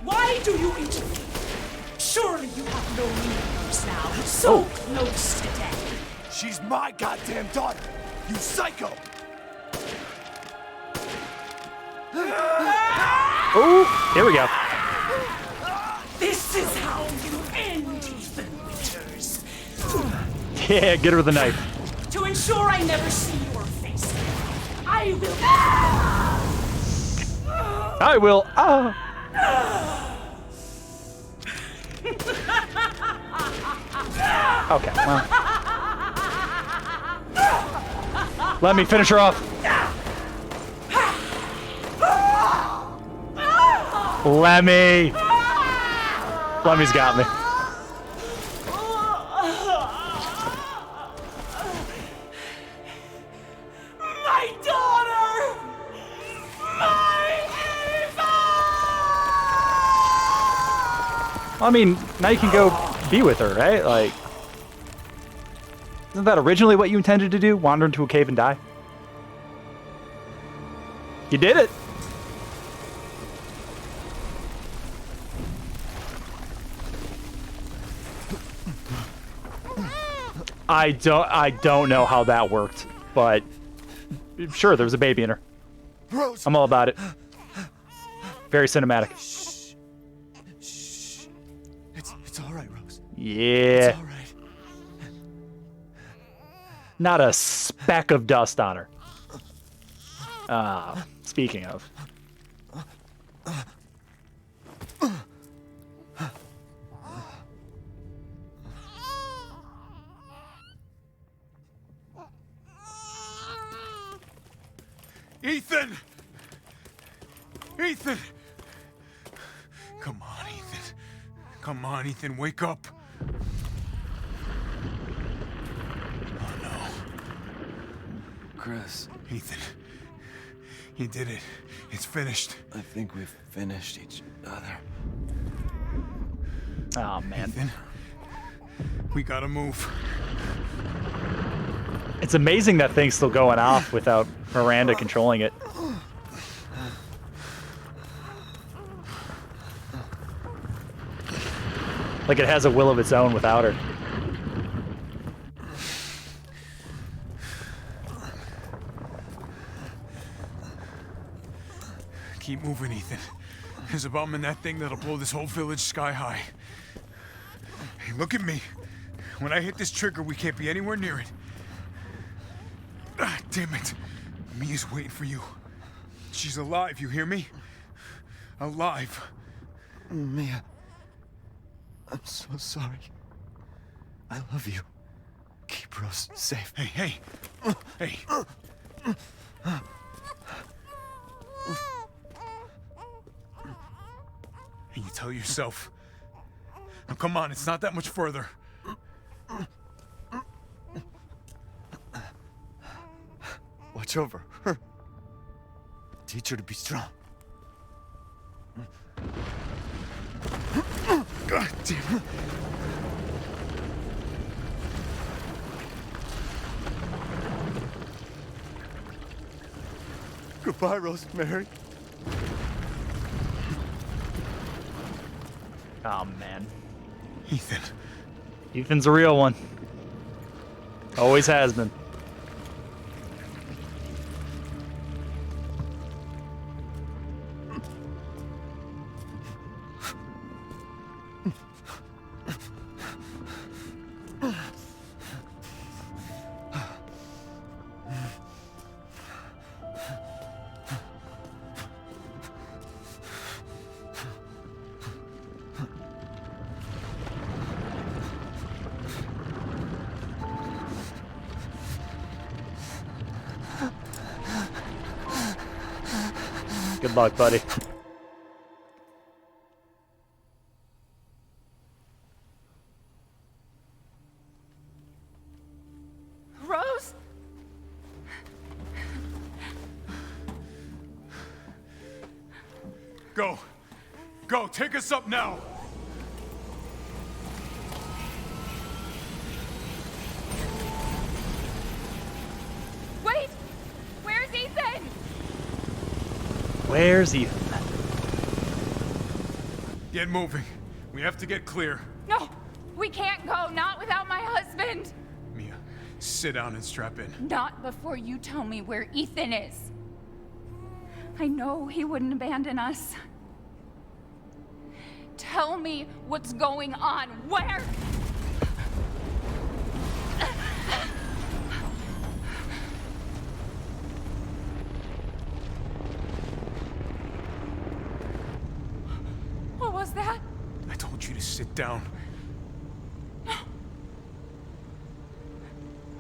Why do you interfere? Surely you have no memories now. So close to death. She's my goddamn daughter. You psycho. Oh, here we go. This is how you end, Ethan Winters. Yeah, get her with a knife. To ensure I never see your face again, I will. I will. Okay, well. Let me finish her off. Lemmy. Lemmy's got me. My daughter! My Eva! I mean, now you can go be with her, right? Like, isn't that originally what you intended to do? Wander into a cave and die? You did it. I don't know how that worked, but sure, there was a baby in her. Rose. I'm all about it. Very cinematic. It's all right, Rose. Yeah. It's all right. Not a speck of dust on her. Speaking of. Ethan! Ethan! Come on, Ethan. Come on, Ethan, wake up. Oh, no. Chris. Ethan. You did it. It's finished. I think we've finished each other. Oh, man. Ethan, we gotta move. It's amazing that thing's still going off without Miranda controlling it. Like it has a will of its own without her. Keep moving, Ethan. There's a bomb in that thing that'll blow this whole village sky high. Hey, look at me. When I hit this trigger, we can't be anywhere near it. Ah, damn it. Mia's waiting for you. She's alive, you hear me? Alive. Mia. I'm so sorry. I love you. Keep Rose safe. Hey. Hey. And you tell yourself. Now come on, it's not that much further. Watch over her. Teach her to be strong. God damn it. Goodbye, Rosemary. Oh, man. Ethan. Ethan's a real one. Always has been. Good luck, buddy. Rose? Go. Go, take us up now. Wait! Where's Ethan? Where's Ethan? Get moving. We have to get clear. No! We can't go, not without my husband! Mia, sit down and strap in. Not before you tell me where Ethan is. I know he wouldn't abandon us. Tell me what's going on. Where? What was that? I told you to sit down.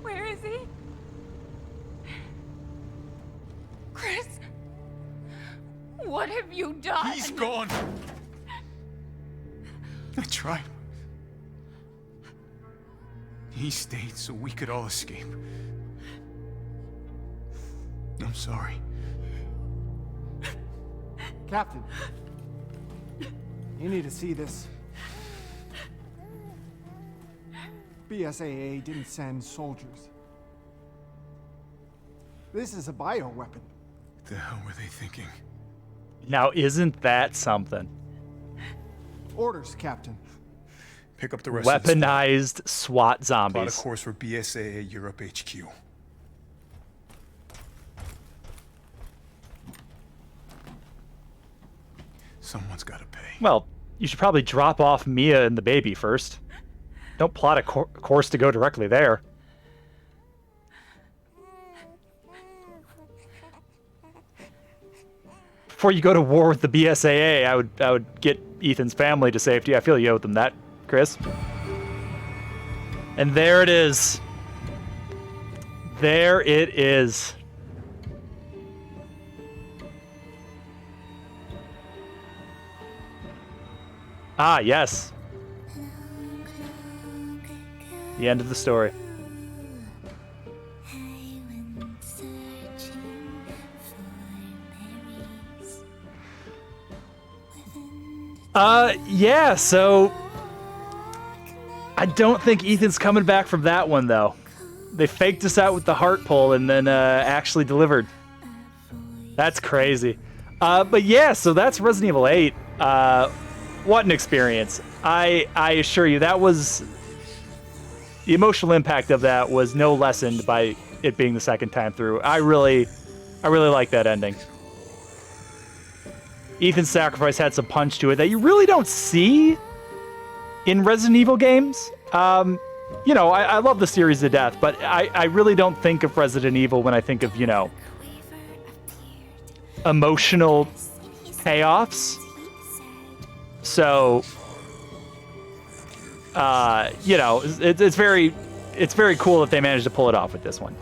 Where is he? Chris? What have you done? He's gone. I tried. He stayed so we could all escape. I'm sorry. Captain, you need to see this. BSAA didn't send soldiers. This is a bioweapon. What the hell were they thinking? Now, isn't that something? Orders, Captain. Pick up the rest of the Weaponized SWAT plot a zombies. course for BSAA Europe HQ. Someone's got to pay. Well, you should probably drop off Mia and the baby first. Don't plot a course to go directly there. before you go to war with the BSAA, I would get Ethan's family to safety. I feel you owe them that, Chris. And there it is. There it is. Ah, yes. The end of the story. Yeah, so I don't think Ethan's coming back from that one, though. They faked us out with the heart pull and then actually delivered. That's crazy. But yeah, so that's Resident Evil 8. What an experience. I assure you, that was... The emotional impact of that was no lessened by it being the second time through. I really like that ending. Ethan's sacrifice had some punch to it that you really don't see in Resident Evil games. You know, I love the series to death, but I really don't think of Resident Evil when I think of, you know, emotional payoffs. So, you know, it's very cool that they managed to pull it off with this one.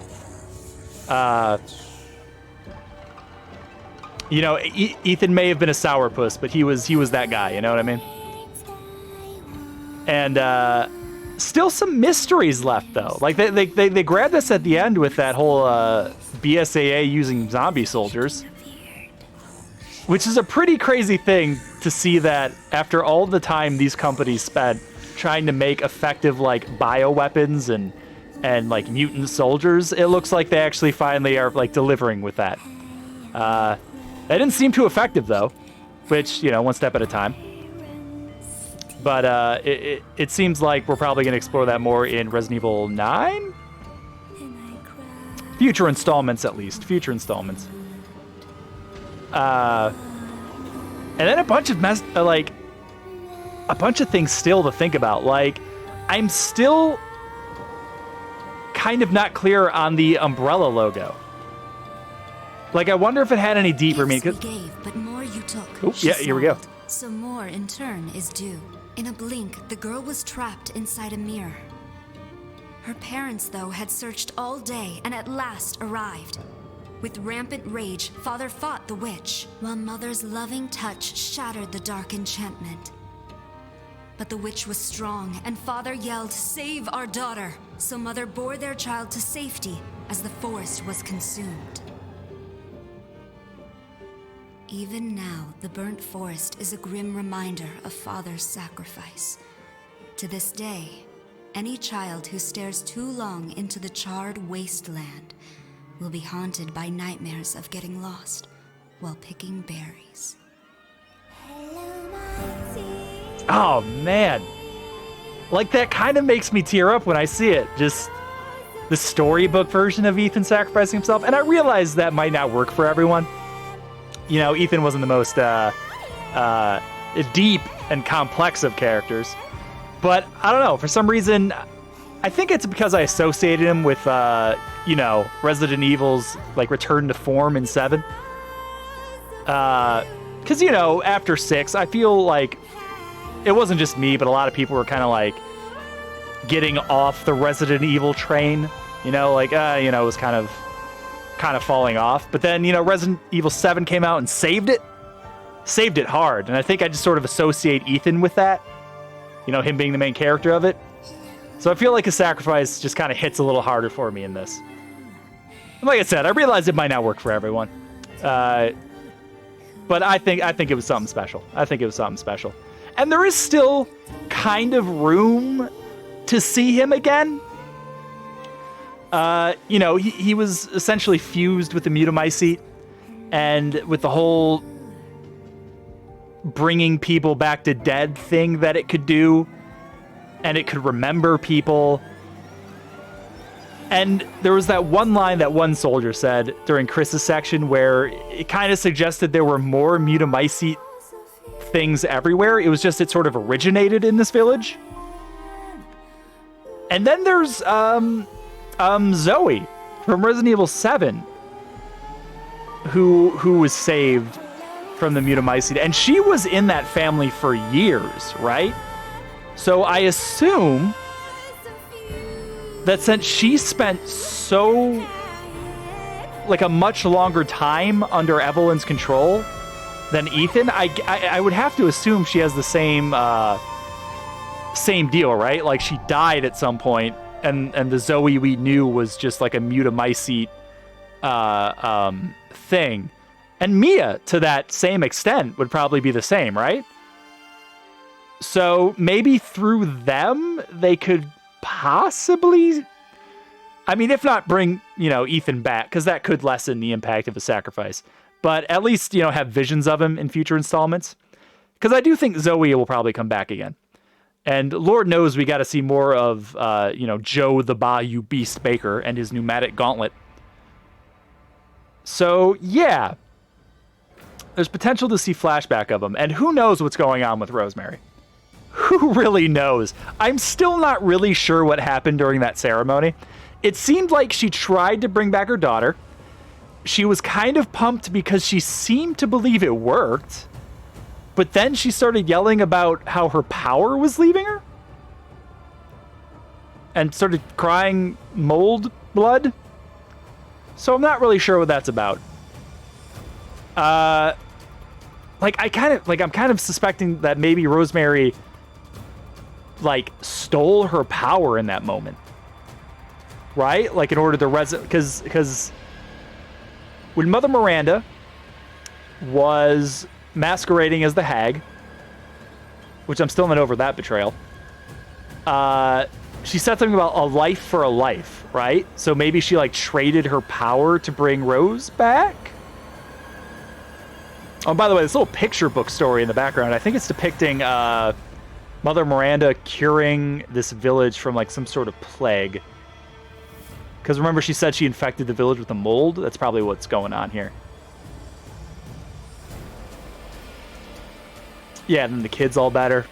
You know, Ethan may have been a sourpuss, but he was that guy. You know what I mean? And still some mysteries left though. Like they grabbed us at the end with that whole BSAA using zombie soldiers, which is a pretty crazy thing to see that after all the time these companies spent trying to make effective like bioweapons and like mutant soldiers, it looks like they actually finally are like delivering with that. That didn't seem too effective though, which, you know, one step at a time. But it seems like we're probably going to explore that more in Resident Evil 9? Future installments, at least. Future installments. And then a bunch of a bunch of things still to think about. Like, I'm still kind of not clear on the Umbrella logo. Like, I wonder if it had any deeper meaning. We gave, but more you took. Oh, yeah, here we go. So more in turn is due. In a blink, the girl was trapped inside a mirror. Her parents, though, had searched all day and at last arrived. With rampant rage, Father fought the witch, while Mother's loving touch shattered the dark enchantment. But the witch was strong, and Father yelled, "Save our daughter!" So Mother bore their child to safety as the forest was consumed. Even now, the burnt forest is a grim reminder of Father's sacrifice. To this day, any child who stares too long into the charred wasteland will be haunted by nightmares of getting lost while picking berries. Oh, man. Like, that kind of makes me tear up when I see it. Just the storybook version of Ethan sacrificing himself. And I realize that might not work for everyone. You know, Ethan wasn't the most deep and complex of characters. But, I don't know, for some reason, I think it's because I associated him with, you know, Resident Evil's, like, return to form in 7. Because, you know, after 6, I feel like it wasn't just me, but a lot of people were kind of, like, getting off the Resident Evil train. You know, like, you know, it was kind of falling off. But then, you know, Resident Evil 7 came out and saved it hard. And I think I just sort of associate Ethan with that, you know, him being the main character of it. So I feel like his sacrifice just kind of hits a little harder for me in this. And like I said, I realize it might not work for everyone, but I think it was something special. I think it was something special. And there is still kind of room to see him again. You know, he was essentially fused with the mutamycete, and with the whole bringing people back to dead thing that it could do, and it could remember people. And there was that one line that one soldier said during Chris's section where it kind of suggested there were more mutamycete things everywhere. It was just it sort of originated in this village. And then there's Zoe from Resident Evil 7, who was saved from the Mutamycete, and she was in that family for years, right? So I assume that since she spent so, like, a much longer time under Evelyn's control than Ethan, I would have to assume she has the same deal, right? Like, she died at some point, and the Zoe we knew was just like a Mutamycete thing. And Mia, to that same extent, would probably be the same, right? So maybe through them, they could possibly, I mean, if not bring, Ethan back, because that could lessen the impact of a sacrifice. But at least, have visions of him in future installments. Because I do think Zoe will probably come back again. And Lord knows we got to see more of, Joe the Bayou Beast Baker and his pneumatic gauntlet. So, yeah. There's potential to see flashback of him. And who knows what's going on with Rosemary? Who really knows? I'm still not really sure what happened during that ceremony. It seemed like she tried to bring back her daughter. She was kind of pumped because she seemed to believe it worked. But then she started yelling about how her power was leaving her. And started crying mold blood. So I'm not really sure what that's about. I'm kind of suspecting that maybe Rosemary, stole her power in that moment. Right? Like, in order to because when Mother Miranda was masquerading as the Hag, which I'm still not over that betrayal, she said something about a life for a life, right? So maybe she, traded her power to bring Rose back? Oh, by the way, this little picture book story in the background, I think it's depicting Mother Miranda curing this village from, some sort of plague. Because remember, she said she infected the village with a mold? That's probably what's going on here. Yeah, and then the kid's all better.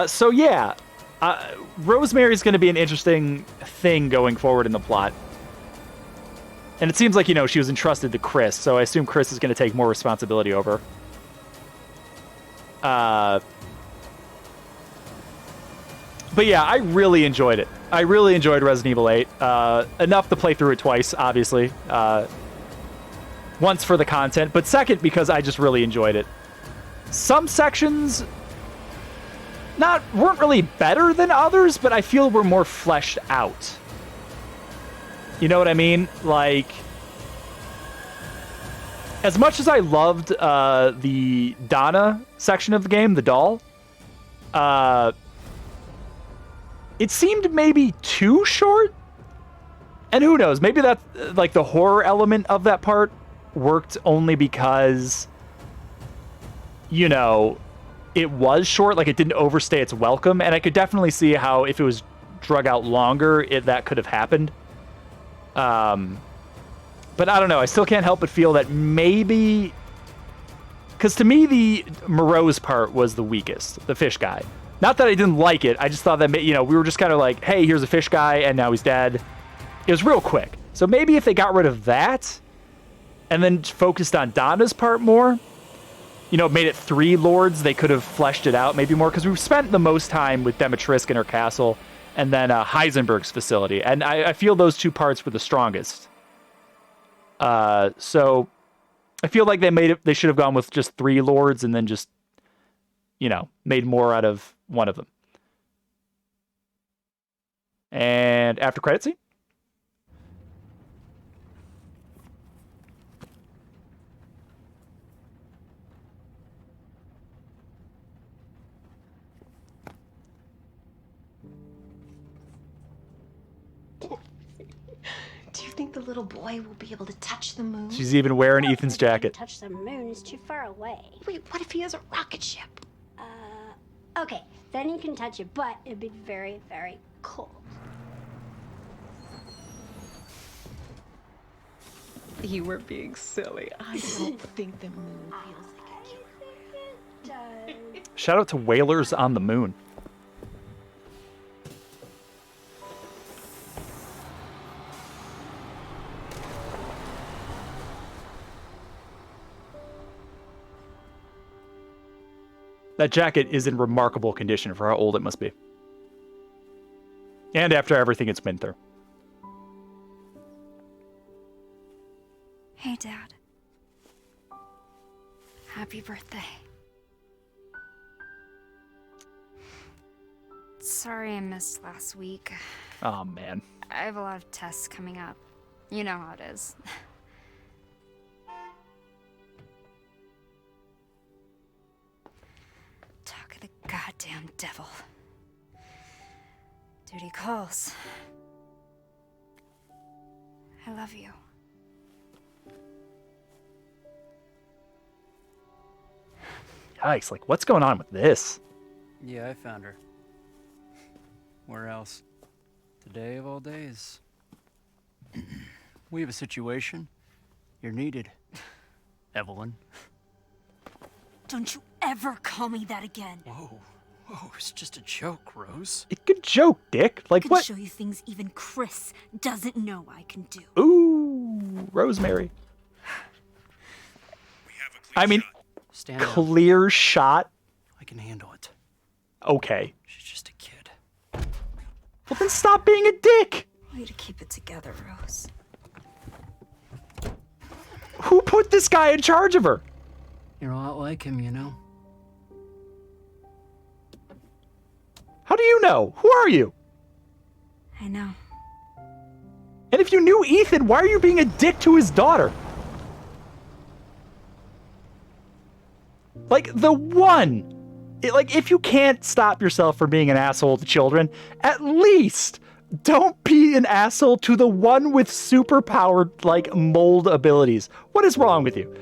So, yeah. Rosemary's going to be an interesting thing going forward in the plot. And it seems like, she was entrusted to Chris, so I assume Chris is going to take more responsibility over her. But yeah, I really enjoyed it. I really enjoyed Resident Evil 8. Enough to play through it twice, obviously. Once for the content, but second because I just really enjoyed it. Some sections weren't really better than others, but I feel were more fleshed out. You know what I mean? As much as I loved the Donna section of the game, the doll, it seemed maybe too short. And who knows? Maybe that, the horror element of that part worked only because, it was short. It didn't overstay its welcome. And I could definitely see how if it was drug out longer, that could have happened. But I don't know. I still can't help but feel that maybe... Because to me, the Moreau's part was the weakest. The fish guy. Not that I didn't like it. I just thought that, we were just kind of like, hey, here's a fish guy, and now he's dead. It was real quick. So maybe if they got rid of that, and then focused on Donna's part more, made it 3 lords, they could have fleshed it out maybe more. Because we've spent the most time with Demetrisk in her castle, and then Heisenberg's facility. And I feel those 2 parts were the strongest. So I feel like they should have gone with just 3 lords and then just, made more out of one of them. And after credit scene? Do you think the little boy will be able to touch the moon? She's even wearing Ethan's jacket. Touch the moon is too far away. Wait, what if he has a rocket ship? Okay, then you can touch it, but it'd be very, very cold. You were being silly. I don't think the moon feels like a killer. Shout out to Whalers on the Moon. That jacket is in remarkable condition for how old it must be. And after everything it's been through. Hey, Dad. Happy birthday. Sorry I missed last week. Oh, man. I have a lot of tests coming up. You know how it is. Talk of the goddamn devil. Duty calls. I love you. Yikes, like, what's going on with this? Yeah, I found her. Where else? Today of all days. We have a situation. You're needed, Evelyn. Don't you ever call me that again. Whoa, it's just a joke, Rose. It could joke, Dick. Like, I can what? show you things even Chris doesn't know I can do. Ooh, Rosemary. I mean, Stand up. clear shot. I can handle it. Okay. She's just a kid. Well, then stop being a dick. Way to keep it together, Rose. Who put this guy in charge of her? You're a lot like him, you know? How do you know? Who are you? I know. And if you knew Ethan, why are you being a dick to his daughter? Like, the one. Like, if you can't stop yourself from being an asshole to children, at least don't be an asshole to the one with superpowered, like, mold abilities. What is wrong with you?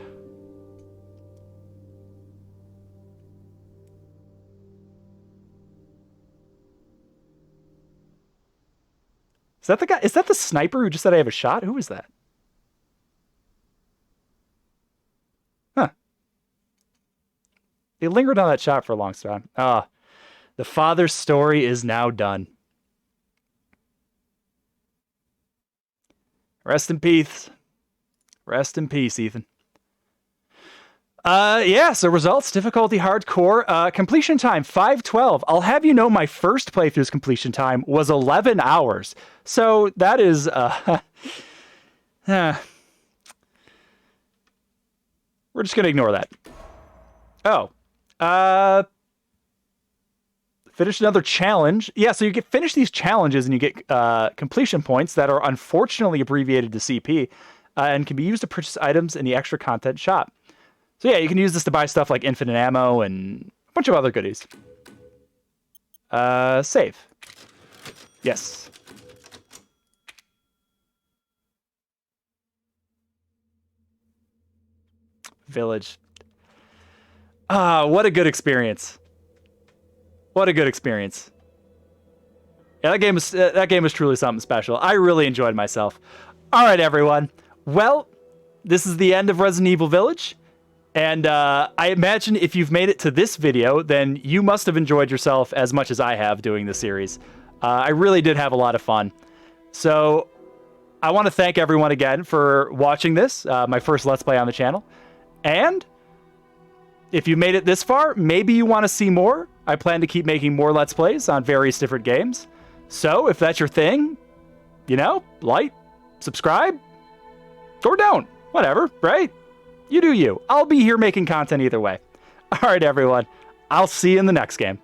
Is that the guy? Is that the sniper who just said I have a shot? Who is that? Huh. They lingered on that shot for a long time. Ah, the father's story is now done. Rest in peace. Rest in peace, Ethan. Yeah, so results, difficulty hardcore, completion time 5:12. I'll have you know my first playthrough's completion time was 11 hours. So that is, we're just gonna ignore that. Oh, finish another challenge. Yeah, so you get finish these challenges and you get completion points that are unfortunately abbreviated to CP and can be used to purchase items in the extra content shop. So yeah, you can use this to buy stuff like infinite ammo and a bunch of other goodies. Save. Yes. Village. Ah, what a good experience. What a good experience. Yeah, that game was truly something special. I really enjoyed myself. All right, everyone. Well, this is the end of Resident Evil Village. And I imagine if you've made it to this video, then you must have enjoyed yourself as much as I have doing this series. I really did have a lot of fun. So I want to thank everyone again for watching this, my first Let's Play on the channel. And if you made it this far, maybe you want to see more. I plan to keep making more Let's Plays on various different games. So if that's your thing, you know, like, subscribe, or don't. Whatever, right? You do you. I'll be here making content either way. All right, everyone. I'll see you in the next game.